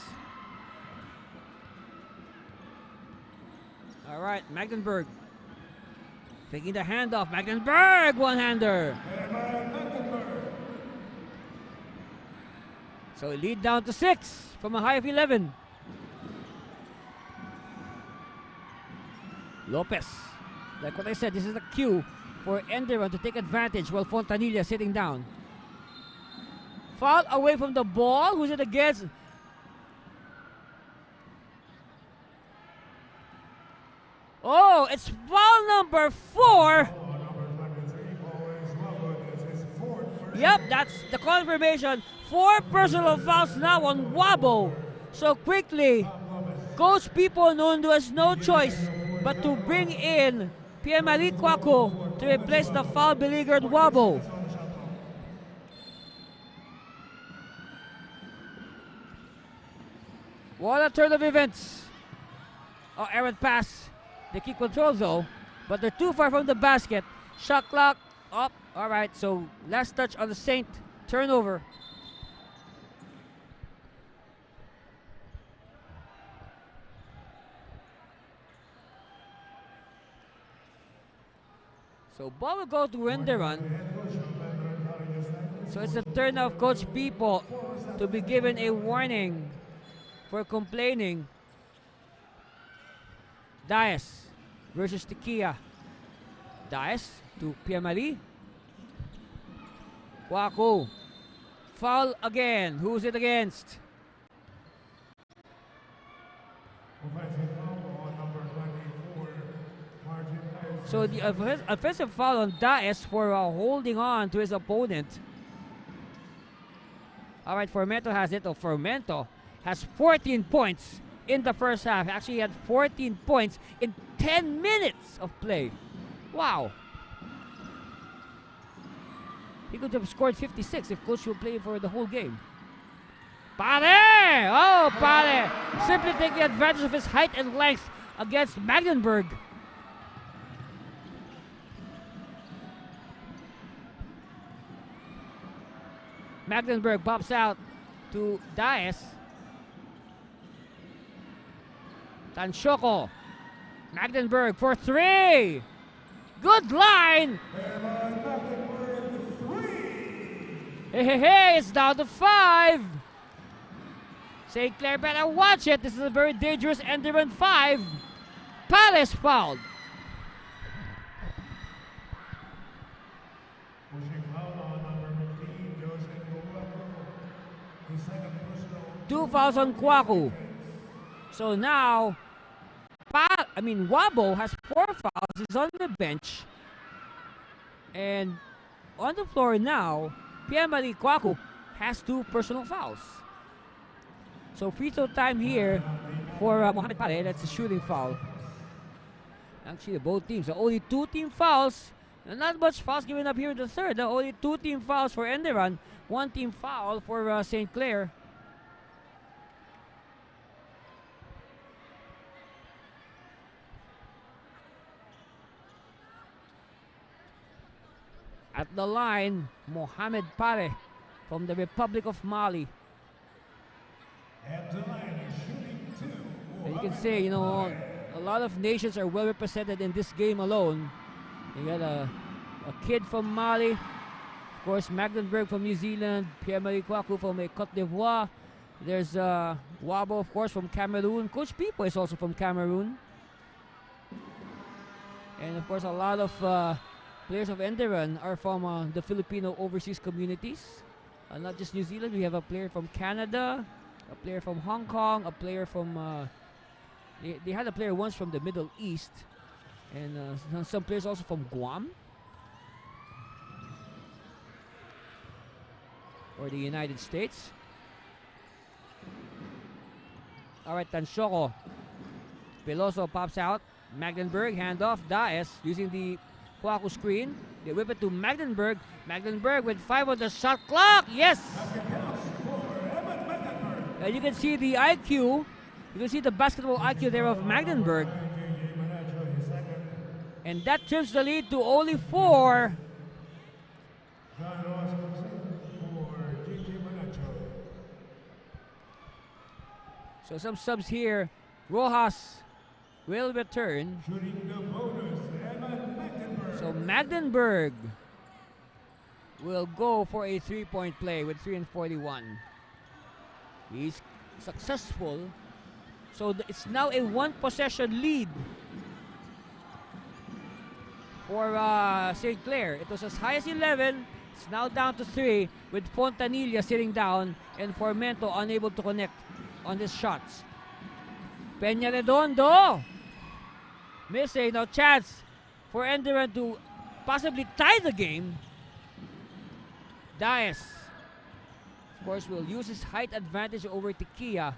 All right, Magdenberg. Taking the handoff. Magdenberg, one-hander. So lead down to 6 from a high of 11. Lopez. Like what I said, this is the cue for ENDERUN to take advantage while Fontanilla sitting down. Foul away from the ball. Who's it against? Oh, it's foul number 4. Yep, that's the confirmation. 4 personal fouls now on Wabo. So quickly, Coach Pipo Nundo has no choice but to bring in Pierre-Marie Kwaku to replace the foul-beleaguered Wabo. What a turn of events. Oh, errant pass. They keep control though, but they're too far from the basket. Shot clock up. All right, so last touch on the Saint turnover. So ball will go to ENDERUN. So it's the turn of Coach Pipo to be given a warning for complaining. Dias versus Tequila. Dias to Pierre-Marie. Kwaku. Foul again. Who's it against? Offensive foul on number 24, Martin Dias. So the offensive foul on Daes for holding on to his opponent. Alright, Formento has it. Formento has 14 points in the first half. Actually, he had 14 points in 10 minutes of play. Wow. He could have scored 56 if Coach will play for the whole game. Pare! Oh, Pare! Simply taking advantage of his height and length against Magdenburg. Magdenburg pops out to Daes. Tanshoko. Magdenburg for three. Good line. Hey, it's down to 5. St. Clair better watch it. This is a very dangerous ENDERUN 5. Palace fouled. Pushing foul on number 15, Joseph Kwaku. His second personal. 2 fouls on Kwaku. So now, Wabo has 4 fouls. He's on the bench. And on the floor now, Pierre-Marie Kwaku has 2 personal fouls. So free throw time here for Mohamed Pare. That's a shooting foul. Actually, both teams. So only 2 team fouls. Not much fouls given up here in the third. Only 2 team fouls for ENDERUN. 1 team foul for St. Clair. At the line, Mohamed Pare from the Republic of Mali. At the line, shooting 2. And you can say, a lot of nations are well represented in this game alone. You got a kid from Mali, of course, Magdenburg from New Zealand, Pierre-Marie Kwaku from Côte d'Ivoire. There's Wabo, of course, from Cameroon. Coach Pipo is also from Cameroon. And of course, a lot of players of ENDERUN are from the Filipino overseas communities. Not just New Zealand, we have a player from Canada, a player from Hong Kong, a player from... They had a player once from the Middle East, and some players also from Guam or the United States. Alright, Tanshoko. Peloso pops out. Magdenburg, handoff. Daes using the Kwaku screen. They whip it to Magdenburg. Magdenburg with 5 on the shot clock. Yes! And you can see the IQ. You can see the basketball IQ there of Magdenburg. And that trims the lead to only 4. So some subs here. Rojas will return. So Magdenburg will go for a 3-point play with 3:41. He's successful. So it's now a 1-possession lead for St. Clair. It was as high as 11. It's now down to 3 with Fontanilla sitting down and Formento unable to connect on his shots. Peña Redondo missing. No chance for ENDERUN to possibly tie the game. Daes, of course, will use his height advantage over Tequila.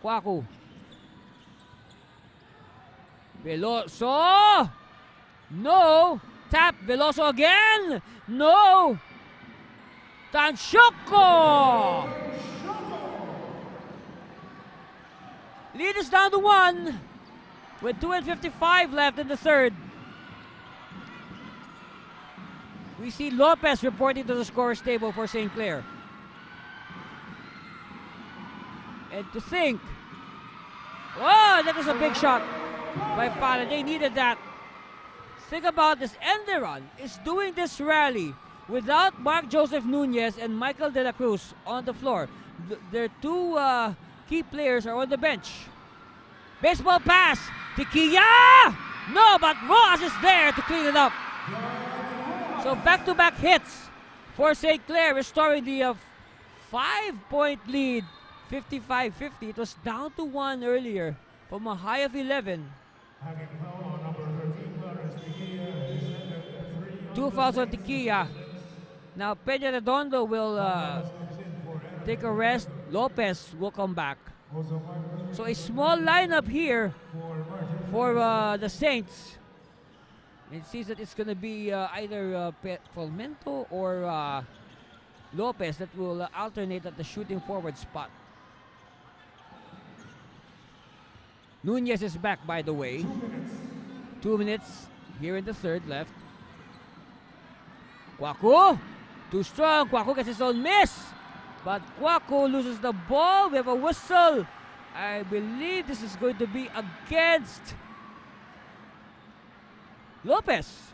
Kwaku. Veloso! No! Tap! Veloso again! No! Tanshoko! Lead is down to 1 with 2:55 left in the third. We see Lopez reporting to the scorer's table for St. Clair. And to think, oh, that was a big shot by Pala. They needed that. Think about this. ENDERUN is doing this rally without Mark Joseph Nunez and Michael De La Cruz on the floor. Their 2 key players are on the bench. Baseball pass. Tequila! No, but Rojas is there to clean it up. So back-to-back hits for St. Clair, restoring the 5-point lead, 55-50. It was down to 1 earlier from a high of 11. Having foul on number 13, Clarence Mejia, he sent a 3 Two fouls on Tequila. Now Peña Redondo will take a rest. Lopez will come back. So a small lineup here for the Saints. It seems that it's going to be either Formento or Lopez that will alternate at the shooting forward spot. Nunez is back, by the way. 2 minutes here in the third left. Kwaku, too strong. Kwaku gets his own miss. But Kwaku loses the ball. We have a whistle. I believe this is going to be against Lopez.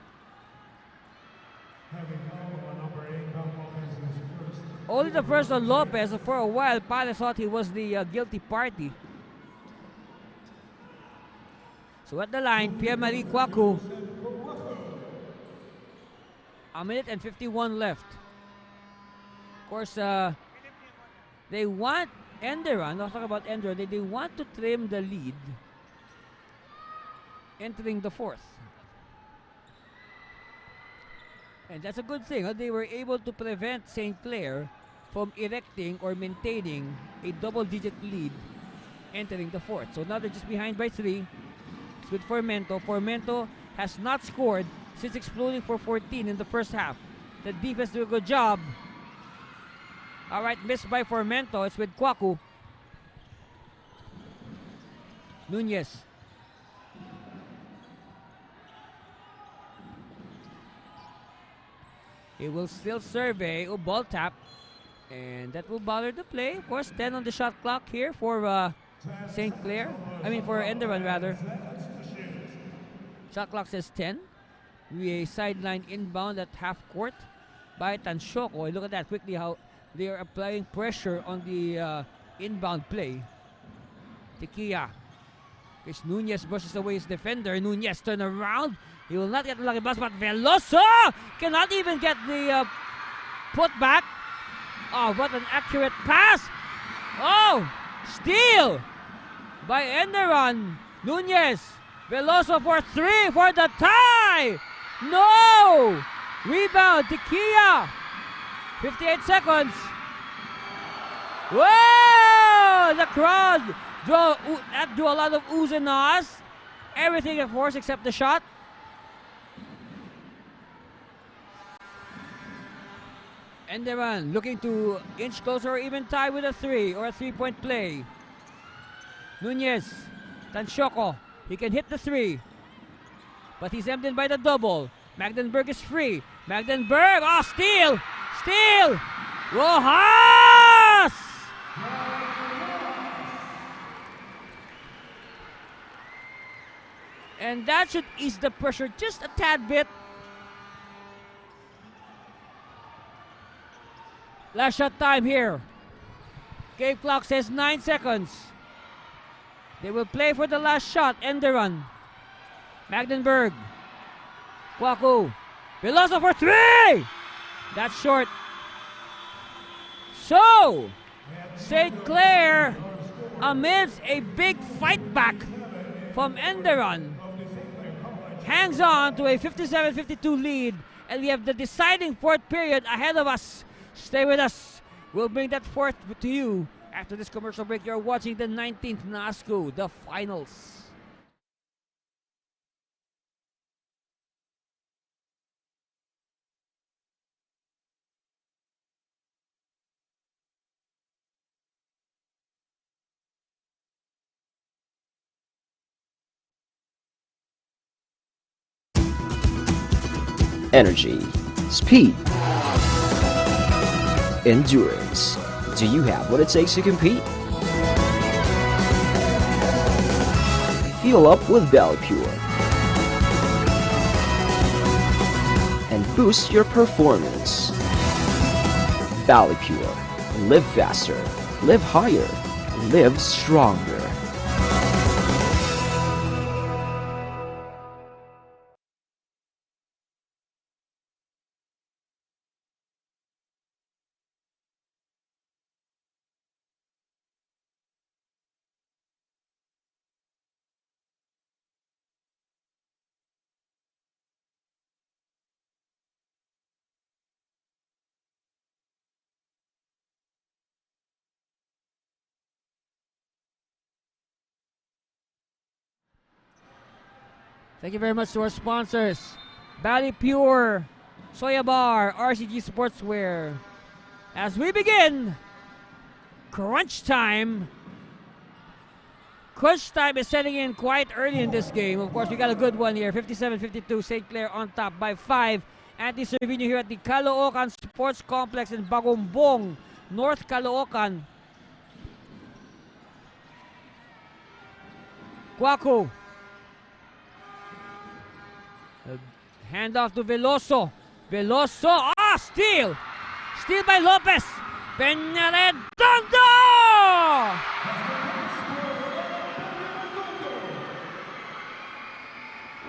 Only the first on Lopez. For a while, Palace thought he was the guilty party. So at the line, Pierre-Marie Kwaku. A minute and 51 left. Of course, they want ENDERUN. I'll talk about ENDERUN. They want to trim the lead entering the fourth. And that's a good thing. They were able to prevent St. Clair from erecting or maintaining a double-digit lead entering the fourth. So now they're just behind by 3. It's with Formento. Formento has not scored since exploding for 14 in the first half. The defense did a good job. All right, missed by Formento. It's with Kwaku. Nunez. He will still survey. Ball tap. And that will bother the play. Of course, 10 on the shot clock here for St. Clair. I mean, for ENDERUN, rather. Shot clock says 10. We a sideline inbound at half court by Tanshoko. Look at that quickly how they are applying pressure on the inbound play. Tequila. Chris Nunez brushes away his defender. Nunez turn around. He will not get the lucky pass, but Veloso cannot even get the put back. Oh, what an accurate pass. Oh, steal by ENDERUN. Nunez. Veloso for 3 for the tie. No! Rebound, Tequila. 58 seconds. Whoa! The crowd drew a lot of oohs and ahs. Everything, of course, except the shot. ENDERUN looking to inch closer or even tie with a 3 or a 3-point play. Nunez, Tanshoko, he can hit the 3. But he's emptied by the double. Magdenberg is free. Magdenberg, oh, steal! Steal! Rojas! And that should ease the pressure just a tad bit. Last shot time here. Game clock says 9 seconds. They will play for the last shot. ENDERUN. Magdenberg. Kwaku. Veloso for 3! That's short. So, St. Clair, amidst a big fight back from ENDERUN, hangs on to a 57-52 lead, and we have the deciding fourth period ahead of us. Stay with us. We'll bring that fourth to you after this commercial break. You're watching the 19th NASCO, the finals. Energy, speed, endurance. Do you have what it takes to compete? Fuel up with Pure and boost your performance. Pure. Live faster, live higher, live stronger. Thank you very much to our sponsors. Bally Pure, Soya Bar, RCG Sportswear. As we begin, crunch time. Crunch time is setting in quite early in this game. Of course, we got a good one here. 57-52, St. Clair on top by 5. Anthony Servino here at the Caloocan Sports Complex in Bagombong, North Caloocan. Kwaku. Hand off to Veloso. Veloso. Steal! Steal by Lopez. Peñarredondo!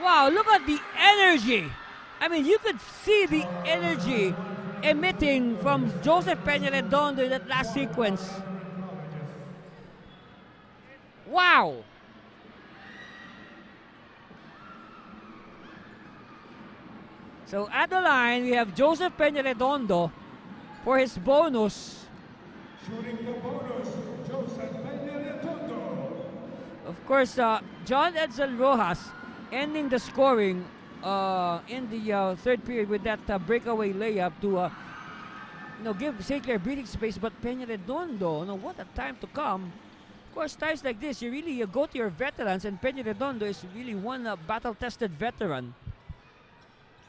Wow, look at the energy. I mean, you could see the energy emitting from Joseph Peñarredondo in that last sequence. Wow! So at the line, we have Joseph Peñarredondo for his bonus. Shooting the bonus, Joseph Peñarredondo. Of course, John Edsel Rojas ending the scoring in the third period with that breakaway layup to give St. Clair breathing space. But Peñarredondo, what a time to come. Of course, times like this, you really go to your veterans, and Peñarredondo is really one battle-tested veteran.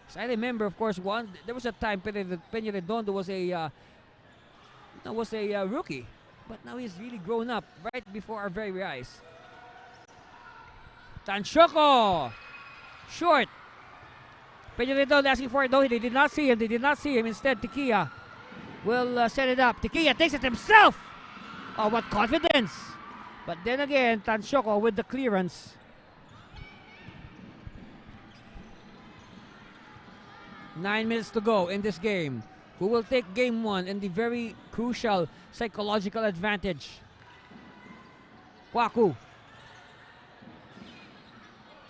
So I remember, of course, there was a time Peñarredondo was a rookie, but now he's really grown up right before our very eyes. Tanchoco, short. Peñarredondo asking for it. No, they did not see him. They did not see him. Instead, Tiquilla will set it up. Tiquilla takes it himself. Oh, what confidence! But then again, Tanchoco with the clearance. 9 minutes to go in this game. Who will take game 1 and the very crucial psychological advantage? Kwaku.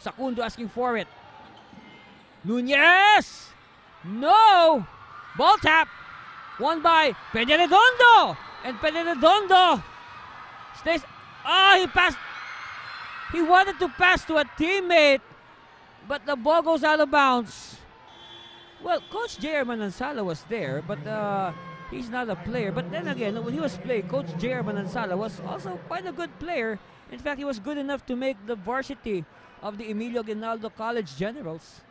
Sakundo asking for it. Nunez! No! Ball tap. Won by Peñarredondo. And Peñarredondo stays. He passed. He wanted to pass to a teammate, but the ball goes out of bounds. Well, Coach J.R. Manansala was there, but he's not a player. But then again, when he was playing, Coach J.R. Manansala was also quite a good player. In fact, he was good enough to make the varsity of the Emilio Aguinaldo College Generals.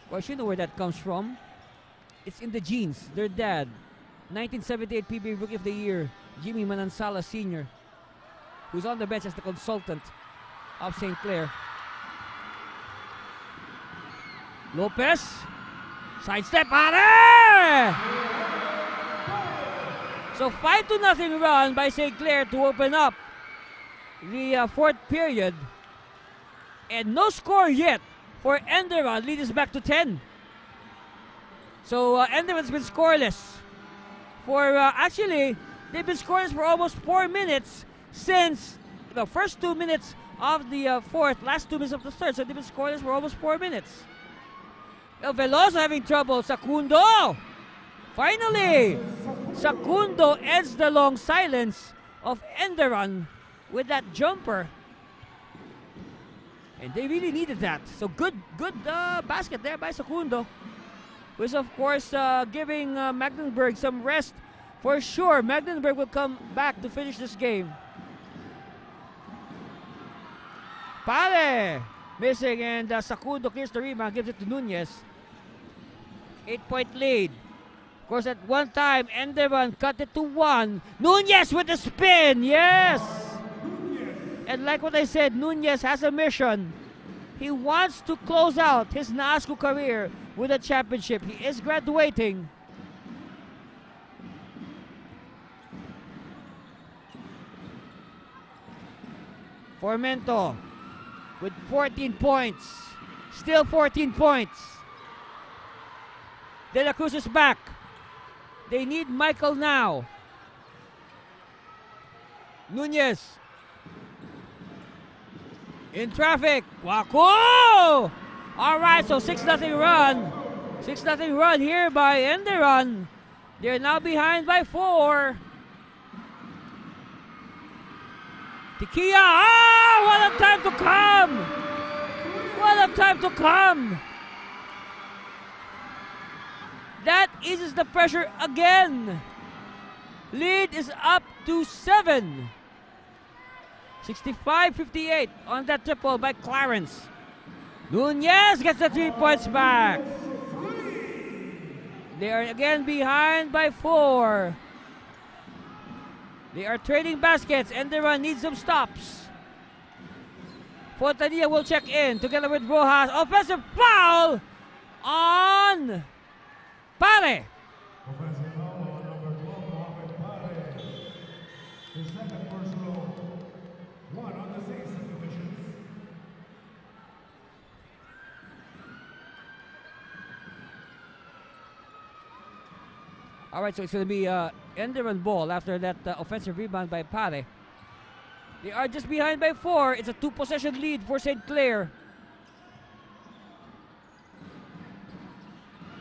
Of course, you know where that comes from. It's in the genes. Their dad, 1978 PBA Rookie of the Year, Jimmy Manansala Sr., who's on the bench as the consultant of St. Clair. Lopez, sidestep, Are! So 5-0 run by St. Clair to open up the fourth period. And no score yet for ENDERUN, leads us back to 10. So ENDERUN's been scoreless for, actually, they've been scoreless for almost 4 minutes since the first 2 minutes of the fourth, last 2 minutes of the third. So they've been scoreless for almost 4 minutes. Veloso having trouble. Sakundo! Finally! Sakundo ends the long silence of ENDERUN with that jumper. And they really needed that. So good basket there by Sakundo. Who's of course giving Magdeburg some rest. For sure, Magdeburg will come back to finish this game. Pale! Missing, and Sakundo clears the rebound, gives it to Nunez. 8-point lead. Of course, at one time, ENDERUN cut it to 1. Nunez with the spin! Yes! And like what I said, Nunez has a mission. He wants to close out his NASCO career with a championship. He is graduating. Formento with 14 points. Still 14 points. De La Cruz is back. They need Michael now. Nunez. In traffic. Kwaku! Alright, so 6-0 run. 6-0 run here by ENDERUN. They're now behind by 4. Tikia! Ah! What a time to come! What a time to come! That eases the pressure again. Lead is up to 7. 65-58 on that triple by Clarence. Nunez gets the 3 points back. They are again behind by 4. They are trading baskets. ENDERUN needs some stops. Fontanilla will check in together with Rojas. Offensive foul on Pare. Offensive foul on number 12, Mohamed Pare. His second personal, one on the Saints divisions. All right, so it's going to be ENDERUN ball after that offensive rebound by Pare. They are just behind by 4. It's a 2-possession lead for St. Clair.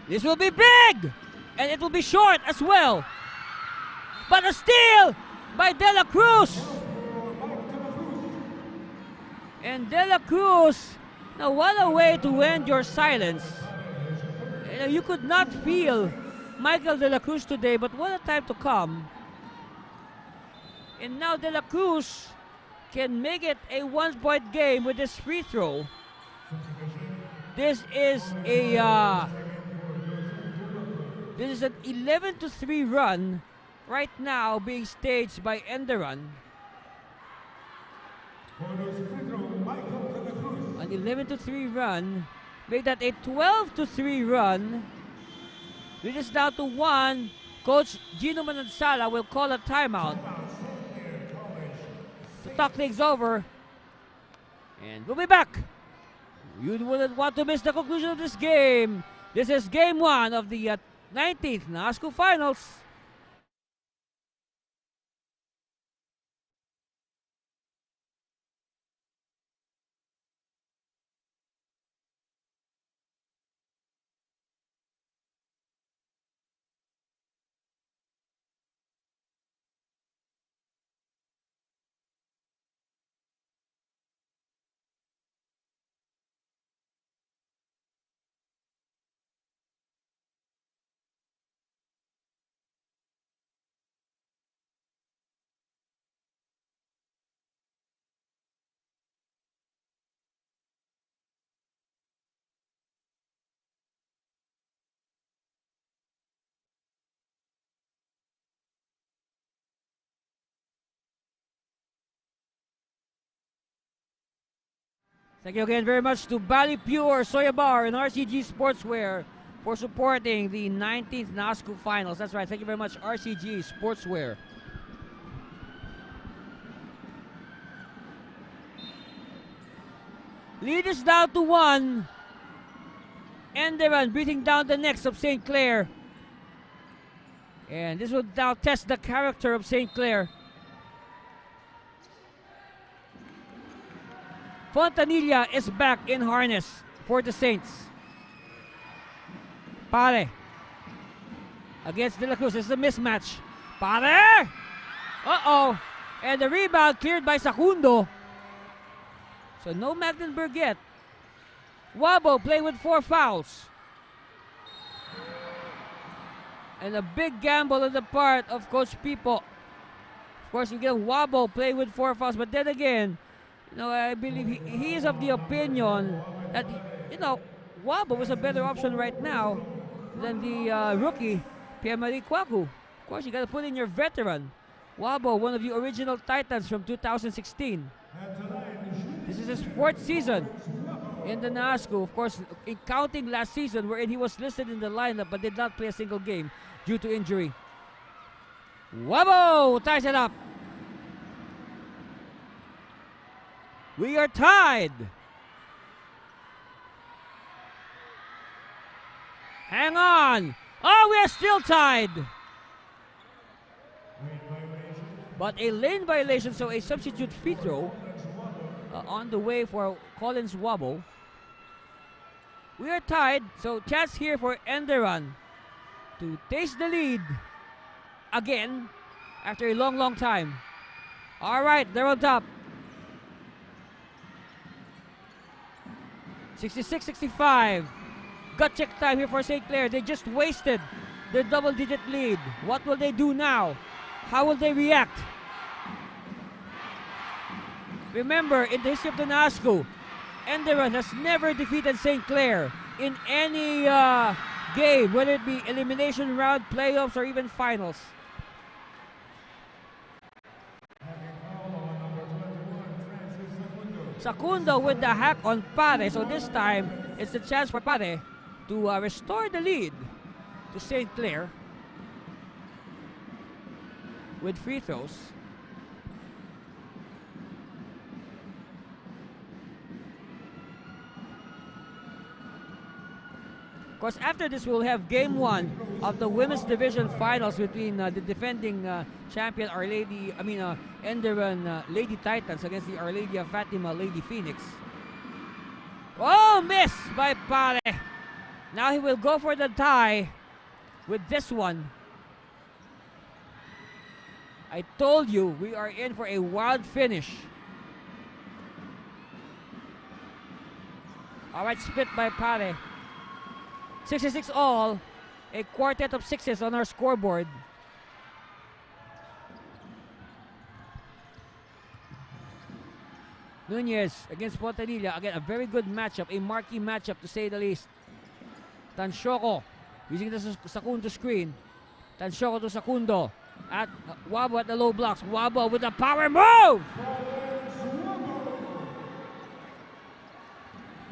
This will be big! And it will be short as well. But a steal by De La Cruz. And De La Cruz, now what a way to end your silence. You could not feel Michael De La Cruz today, but what a time to come. And now De La Cruz can make it a 1-point game with this free throw. This is a this is an 11-3 run right now being staged by ENDERUN. An 11-3 run. Make that a 12-3 run. It is down to 1. Coach Gino Manansala will call a timeout to talk things over. And we'll be back. You wouldn't want to miss the conclusion of this game. This is game 1 of the 19th NASCO Finals. Thank you again very much to Bali Pure, Soya Bar, and RCG Sportswear for supporting the 19th NASCO Finals. That's right. Thank you very much, RCG Sportswear. Lead is down to 1. ENDERUN breathing down the necks of St. Clair. And this will now test the character of St. Clair. Fontanilla is back in harness for the Saints. Pare against De La Cruz. This is a mismatch. Pare! Uh-oh. And the rebound cleared by Sacundo. So no Magdenburg yet. Wabo playing with 4 fouls. And a big gamble on the part of Coach Pipo. Of course, you get Wabo playing with 4 fouls, but then again, I believe he is of the opinion that, Wabo was a better option right now than the rookie, Pierre-Marie Kwaku. Of course, you got to put in your veteran. Wabo, one of the original Titans from 2016. This is his 4th season in the NASCO. Of course, in counting last season wherein he was listed in the lineup but did not play a single game due to injury. Wabo ties it up. We are tied. Hang on. Oh, we are still tied. But a lane violation, so a substitute free throw on the way for Collins Wabo. We are tied, so chance here for ENDERUN to taste the lead again after a long, long time. All right, they're on top. 66-65. Gut check time here for St. Clair. They just wasted their double-digit lead. What will they do now? How will they react? Remember, in the history of the NASCO, ENDERUN has never defeated St. Clair in any game, whether it be elimination round, playoffs, or even finals. Sacundo with the hack on Pare. So this time, it's the chance for Pare to restore the lead to St. Clair with free throws. Of course, after this, we'll have game 1 of the women's division finals between the defending champion ENDERUN Lady Titans against the Our Lady of Fatima Lady Phoenix. Oh, miss by Pare. Now he will go for the tie with this one. I told you we are in for a wild finish. Alright, split by Pare. 66 all. A quartet of sixes on our scoreboard. Nunez against Fontanilla. Again, a very good matchup. A marquee matchup to say the least. Tansyoko using the Sacundo screen. Tansyoko to Sacundo. At Wabo at the low blocks. Wabo with a power move!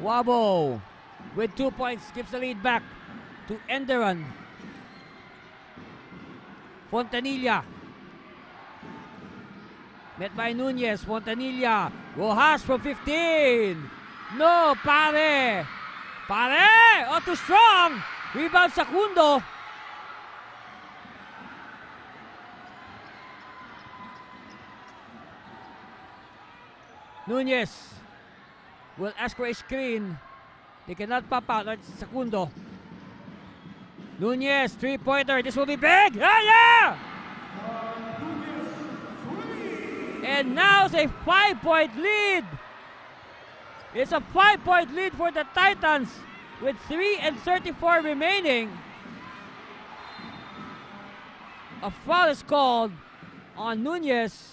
Wabo with 2 points gives the lead back to ENDERUN. Fontanilla met by Nunez. Fontanilla Rojas from 15. No, Pare. Pare! Oh, too strong. Rebound Sacundo. Nunez will ask for a screen. They cannot pop out. That's Sacundo. Nunez, three-pointer. This will be big. Yeah! And now it's a 5-point lead. It's a 5-point lead for the Titans with 3:34 remaining. A foul is called on Nunez.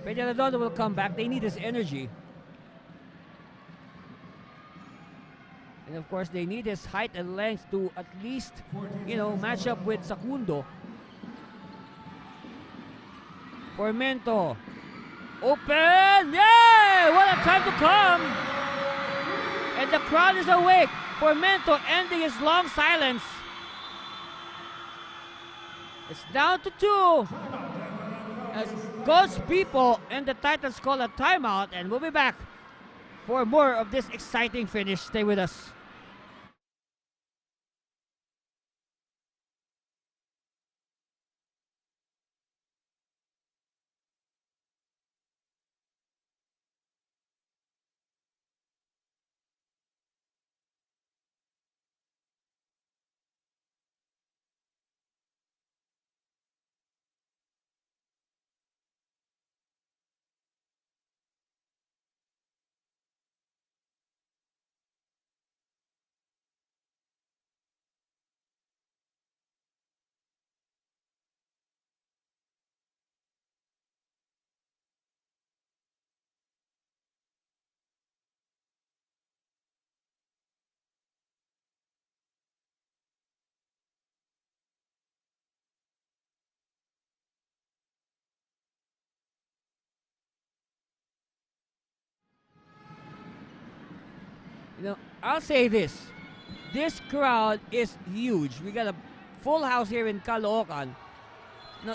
Redondo will come back. They need his energy. And of course, they need his height and length to at least, match up with Sacundo. Formento. Open! Yay! What a time to come! And the crowd is awake. Formento ending his long silence. It's down to 2. As God's people and the Titans call a timeout, and we'll be back for more of this exciting finish. Stay with us. I'll say this. This crowd is huge. We got a full house here in Caloocan.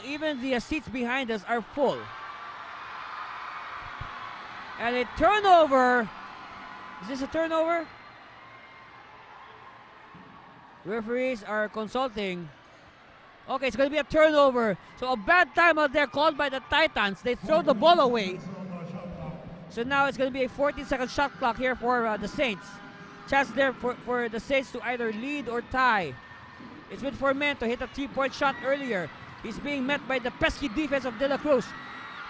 Even the seats behind us are full. And a turnover. Is this a turnover? Referees are consulting. Okay, it's going to be a turnover. So a bad time out there called by the Titans. They throw the ball away. So now it's going to be a 14-second shot clock here for the Saints. chance there for the Saints to either lead or tie. It's with Formento, hit a 3-point shot earlier. He's being met by the pesky defense of De La Cruz.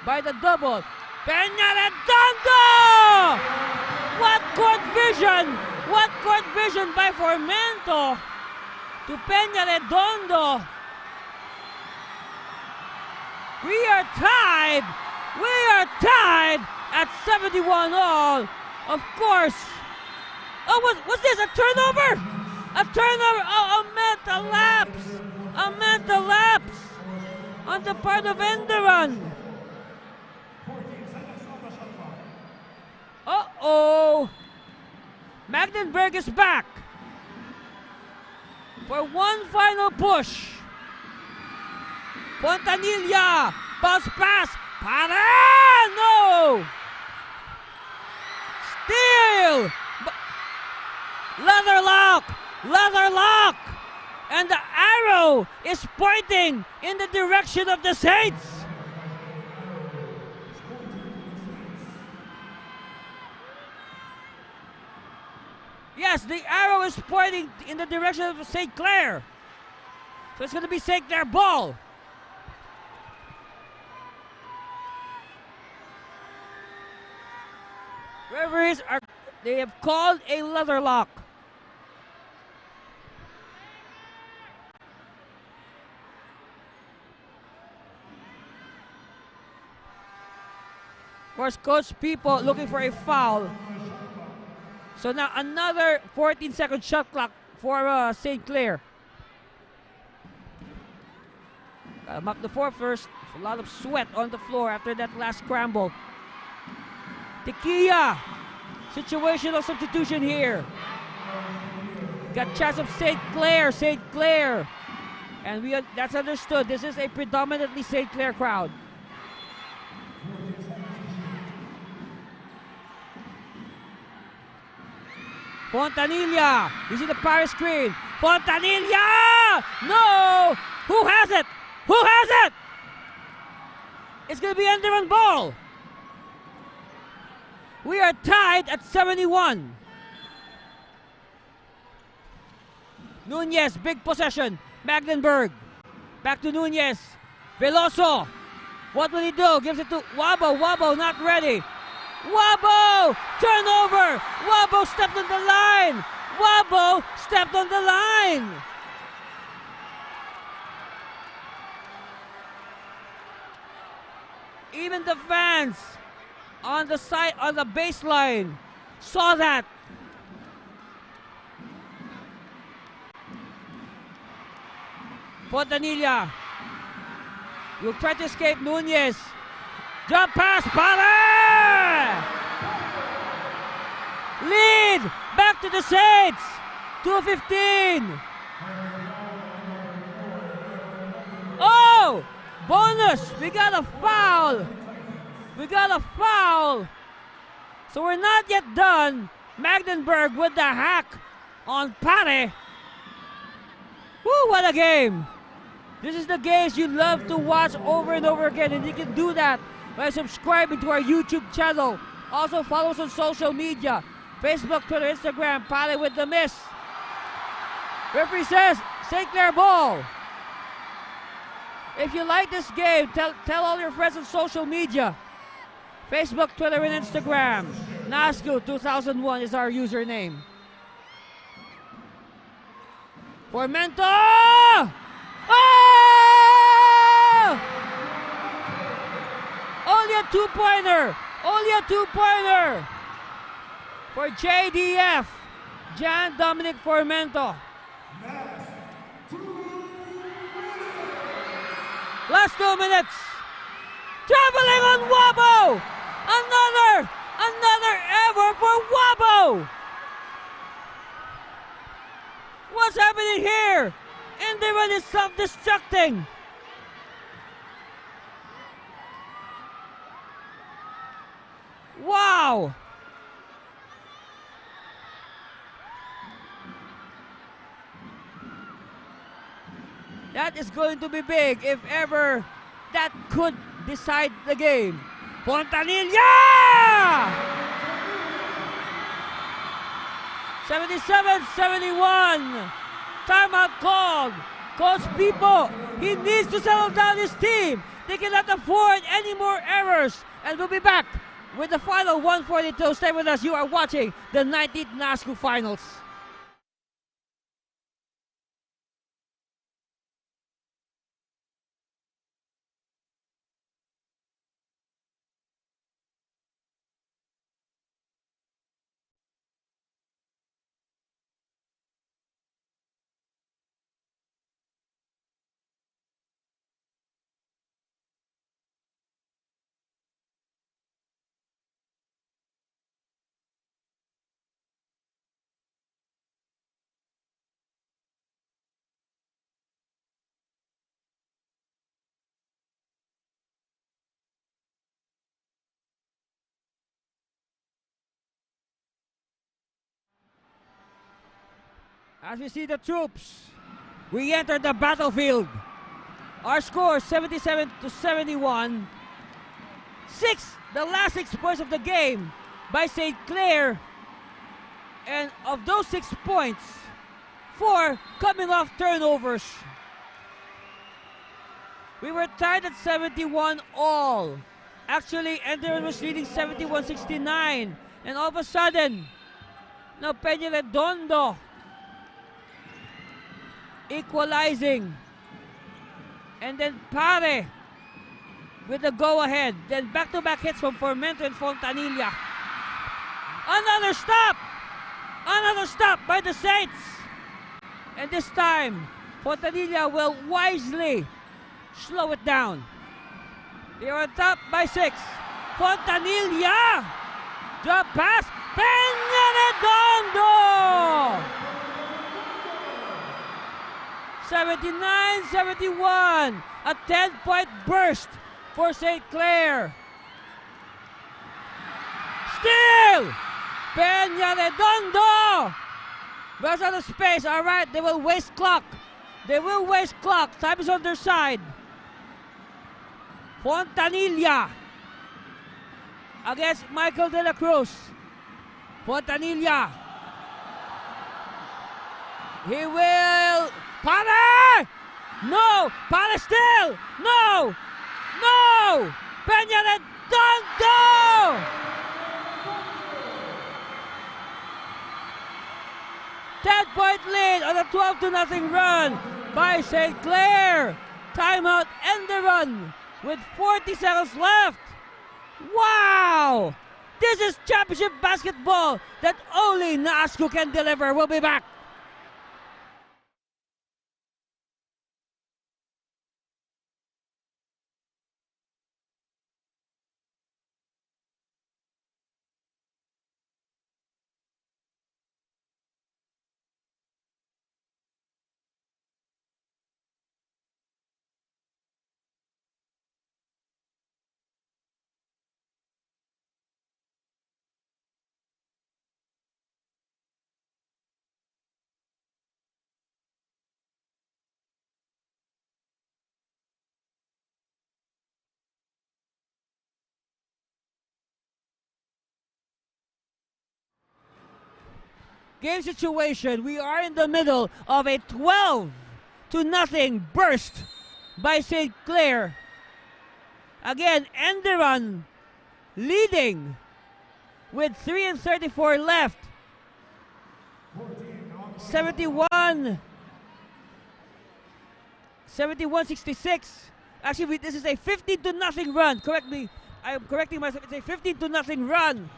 By the double. Peña Redondo! What court vision! What court vision by Formento to Peña Redondo. We are tied. We are tied at 71 all. Of course. Oh, what's this? A turnover? A turnover. Oh, a mental lapse. A mental lapse on the part of ENDERUN. Uh-oh. Magdenburg is back for one final push. Fontanilla, bounce pass, para! No! Steal! Leather lock! And the arrow is pointing in the direction of the Saints. Yes, the arrow is pointing in the direction of St. Clair. So it's going to be St. Clair ball. Referees they have called a leather lock. Of course, Coach People looking for a foul. So now another 14-second shot clock for St. Clair. Mop the floor first. A lot of sweat on the floor after that last scramble. Tequila. Situational substitution here. Got chance of St. Clair. And that's understood. This is a predominantly St. Clair crowd. Fontanilla. You see the Paris screen. Fontanilla! No! Who has it? Who has it? It's going to be ENDERUN ball. We are tied at 71. Nunez, big possession. Magdenburg. Back to Nunez. Veloso. What will he do? Gives it to Wabo. Wabo not ready. Wabo! Turnover! Wabo stepped on the line! Wabo stepped on the line! Even the fans on the side, on the baseline, saw that. Fontanilla will try to escape Nunez. Jump pass, Pare! Lead! Back to the Saints! 2:15. Oh! Bonus! We got a foul! So we're not yet done. Magdenburg with the hack on Pare. Woo, what a game! This is the games you love to watch over and over again, and you can do that by subscribing to our YouTube channel. Also follow us on social media. Facebook, Twitter, Instagram, Pare with the miss. Referee says, St. Clair ball. If you like this game, tell all your friends on social media. Facebook, Twitter, and Instagram. Nascu 2001 is our username. Formento! Oh! Only a two-pointer for JDF. Jan Dominic Formento. Last 2 minutes. Traveling on Wabo. Another ever for Wabo. What's happening here? ENDERUN is self-destructing. Wow. That is going to be big if ever that could decide the game. Fontanilla! 77-71. Timeout called. Coach Pipo, he needs to settle down his team. They cannot afford any more errors. And we'll be back with the final 142. Stay with us. You are watching the 19th NASCU Finals. As we see the troops, we enter the battlefield. Our score 77-71. The last 6 points of the game by St. Clair. And of those 6 points, 4 coming off turnovers. We were tied at 71 all. Actually, ENDERUN was leading 71-69. And all of a sudden, now Peña Redondo equalizing, and then Pare with the go-ahead. Then back-to-back hits from Formento and Fontanilla. Another stop by the Saints, and this time Fontanilla will wisely slow it down. They are on top by 6. Fontanilla, drop pass, Peña Redondo. 79-71, a 10-point burst for St. Clair. Still, Peña Redondo runs out of space. All right, they will waste clock. Time is on their side. Fontanilla against Michael De La Cruz. Fontanilla. He will. Pare! No! Pare still! No! Peña Redondo! 10-point lead on a 12-0 run by St. Clair. Timeout ENDERUN with 40 seconds left. Wow! This is championship basketball that only NASCU can deliver. We'll be back. Game situation, we are in the middle of a 12-0 burst by St. Clair. Again, ENDERUN leading with 3:34 left. 71-66. Actually, this is a 15-0 run. I am correcting myself. It's a 15-0 run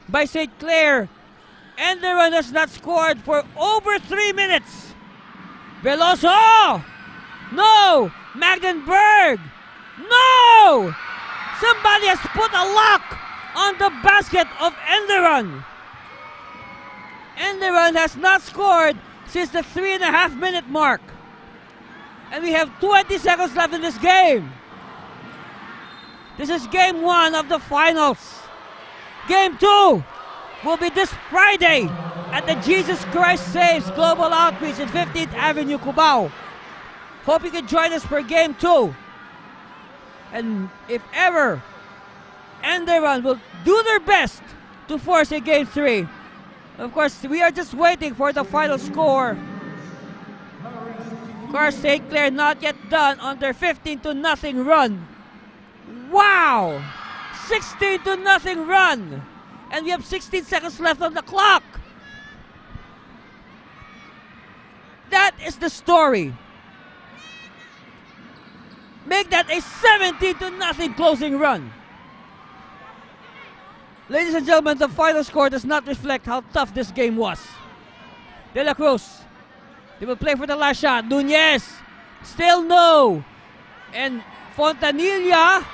by St. Clair. ENDERUN has not scored for over 3 minutes. Veloso! No! Magdenberg! No! Somebody has put a lock on the basket of ENDERUN. ENDERUN has not scored since the 3.5-minute mark. And we have 20 seconds left in this game. This is game 1 of the finals. Game 2 will be this Friday at the Jesus Christ Saves Global Outreach in 15th Avenue, Cubao. Hope you can join us for Game 2. And if ever, ENDERUN will do their best to force a Game 3. Of course, we are just waiting for the final score. Of course, St. Clair not yet done on their 15-0 run. Wow! 16-0 run! And we have 16 seconds left on the clock. That is the story. Make that a 17-0 closing run. Ladies and gentlemen, the final score does not reflect how tough this game was. De La Cruz, they will play for the last shot. Nunez, still no. And Fontanilla,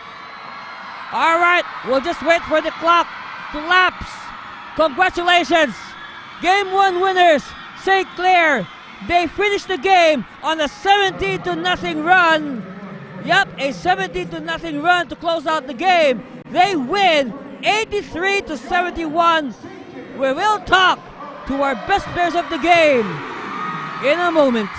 all right, we'll just wait for the clock to lapse. Congratulations, Game 1 winners, St. Clair. They finished the game on a 17-0 run. Yep, a 17-0 run to close out the game. They win 83-71. We will talk to our best players of the game in a moment.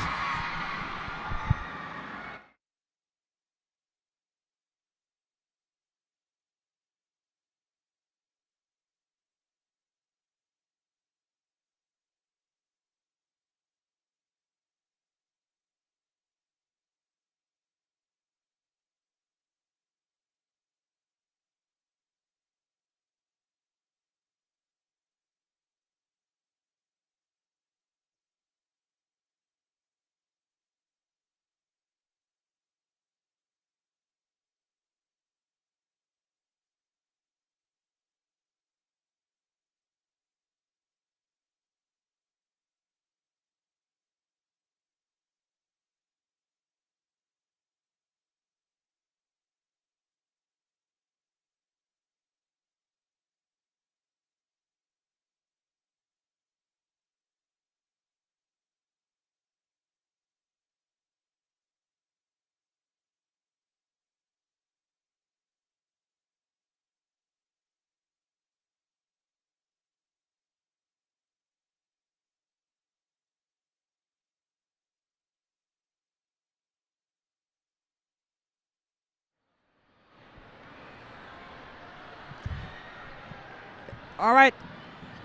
All right.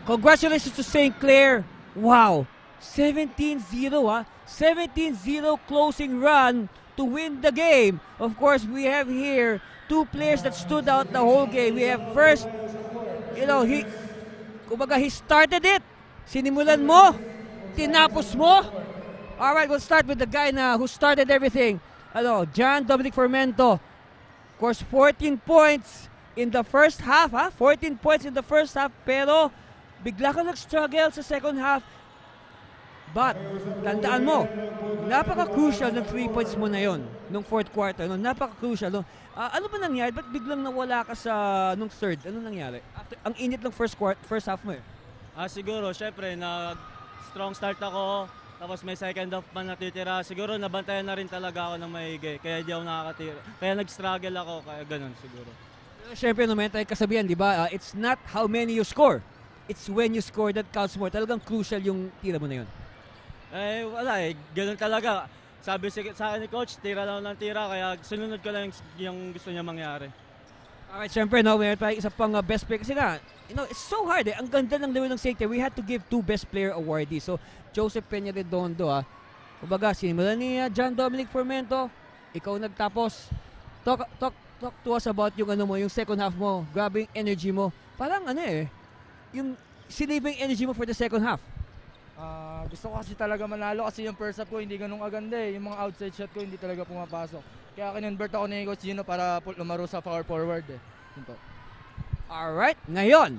Congratulations to St. Clair. Wow. 17-0 ah. 17-0 closing run to win the game. Of course, we have here two players that stood out the whole game. We have first, he started it. Sinimulan mo. Tinapos mo. All right, we'll start with the guy who started everything. John Dominic Fermento. Of course, 14 points in the first half, 14 points in the first half, pero bigla ka nag-struggle sa second half. But, tandaan mo, napaka-crucial ng 3 points mo na yon nung fourth quarter. No? Napaka-crucial. No? Ano ba nangyari? Ba't biglang nawala ka sa nung third? Ano nangyari? Ang init ng first half mo eh. Siguro, syempre, strong start ako. Tapos may second half pa natitira. Siguro nabantayan na rin talaga ako ng maigi. Kaya di ako nakakatira. Kaya nag-struggle ako. Kaya ganun siguro. Siyempre, may tayong kasabihan, di ba? It's not how many you score. It's when you score that counts more. Talagang crucial yung tira mo na yun. Wala eh. Ganun talaga. Sabi sa akin ni Coach, tira lang ng tira. Kaya sinunod ko lang yung gusto niya mangyari. Alright, siyempre, mayroon tayong isa pang best player. Kasi it's so hard eh. Ang ganda ng level ng St. Clair. We had to give 2 best player awardees. So, Joseph Peña Redondo, kumbaga, sinimulan ni John Dominic Fermento. Ikaw nagtapos. Talk to us about yung second half mo. Grabe yung energy mo. Parang yung sinibing energy mo for the second half. Gusto ko kasi talaga manalo kasi yung first half ko hindi ganun aganda eh. Yung mga outside shot ko hindi talaga pumapasok. Kaya kinonvert ako ni Coach Gino para lumaro sa power forward eh. Alright, ngayon.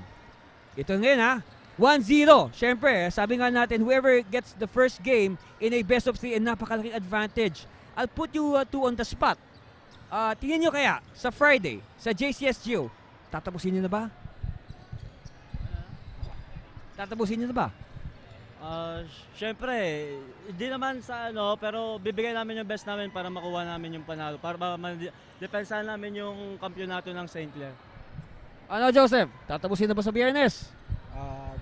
Ito ngayon 1-0. Siyempre, sabi nga natin, whoever gets the first game in a best of 3 and napakalaking advantage. I'll put you 2 on the spot. Tingnan nyo kaya, sa Friday, sa JCSGO, tatapusin nyo na ba? Tatapusin nyo na ba? Siyempre, hindi naman sa pero bibigay namin yung best namin para makuha namin yung panalo. Para depensahan namin yung kampyonato ng St. Clair. Joseph? Tatapusin na ba sa Biyernes?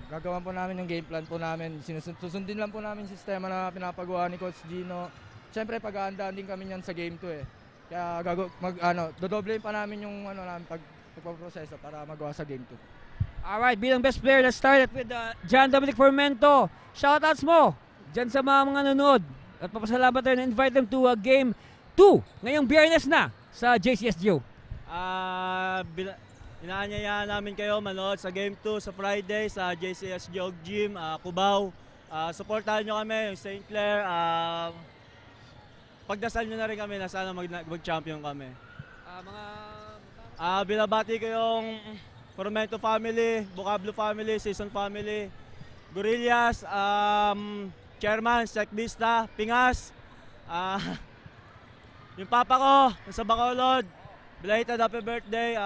Gagawin po namin yung game plan po namin. Susundin lang po namin yung sistema na pinapagawa ni Coach Gino. Siyempre, pag-aandaan din kami yan sa game 2 eh. Kaya dodoblein pa namin yung namin pagpaproseso para magawa sa game 2. Alright, bilang best player, let's start it with John Dominic Formento. Shoutouts mo dyan sa mga nanonood. At papasalamat tayo na invite them to Game 2 ngayong Biyernes na sa JCSGO. Inaanyayaan namin kayo manood sa Game 2 sa Friday sa JCS Jog Gym, Cubao. Supportahan nyo kami, yung St. Clair. Pagdasal nyo na rin kami na sana mag-champion kami. Binabati ko yung Formento family, Vocablo family, Season family, Gorillas, Chairman, Sekbista, Pingas, yung papa ko, sa Bacolod, belated happy birthday,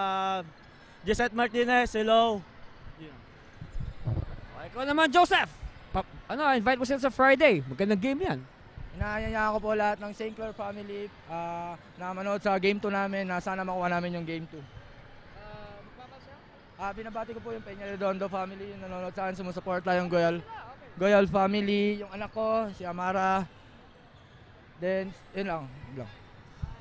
Gisette Martinez, hello. Ikaw naman, Joseph. Invite mo sila sa Friday. Magandang game yan. Inaanyaya ko po lahat ng St. Clair family na manood sa Game 2 namin na sana makuha namin yung Game 2. Binabati ko po yung Peña Redondo family, yung nanonood sa akin, sumusuporta yung Goyal family, yung anak ko, si Amara. Then, yun lang.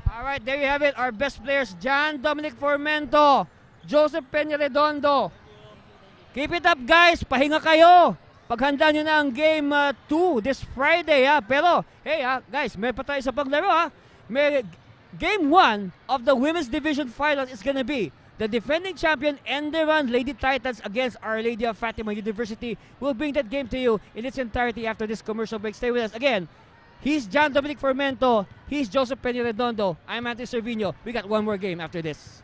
Alright, there you have it. Our best players, John Dominic Formento, Joseph Peña Redondo. Keep it up, guys. Pahinga kayo. Paghanda nyo na ang Game 2 this Friday. Pero, hey guys, may pa tayo sa paglaro. May Game 1 of the Women's Division Finals is gonna be the defending champion ENDERUN Lady Titans against Our Lady of Fatima University. We'll bring that game to you in its entirety after this commercial break. Stay with us. Again, he's John Dominic Formento. He's Joseph Peña Redondo. I'm Anthony Cervino. We got one more game after this.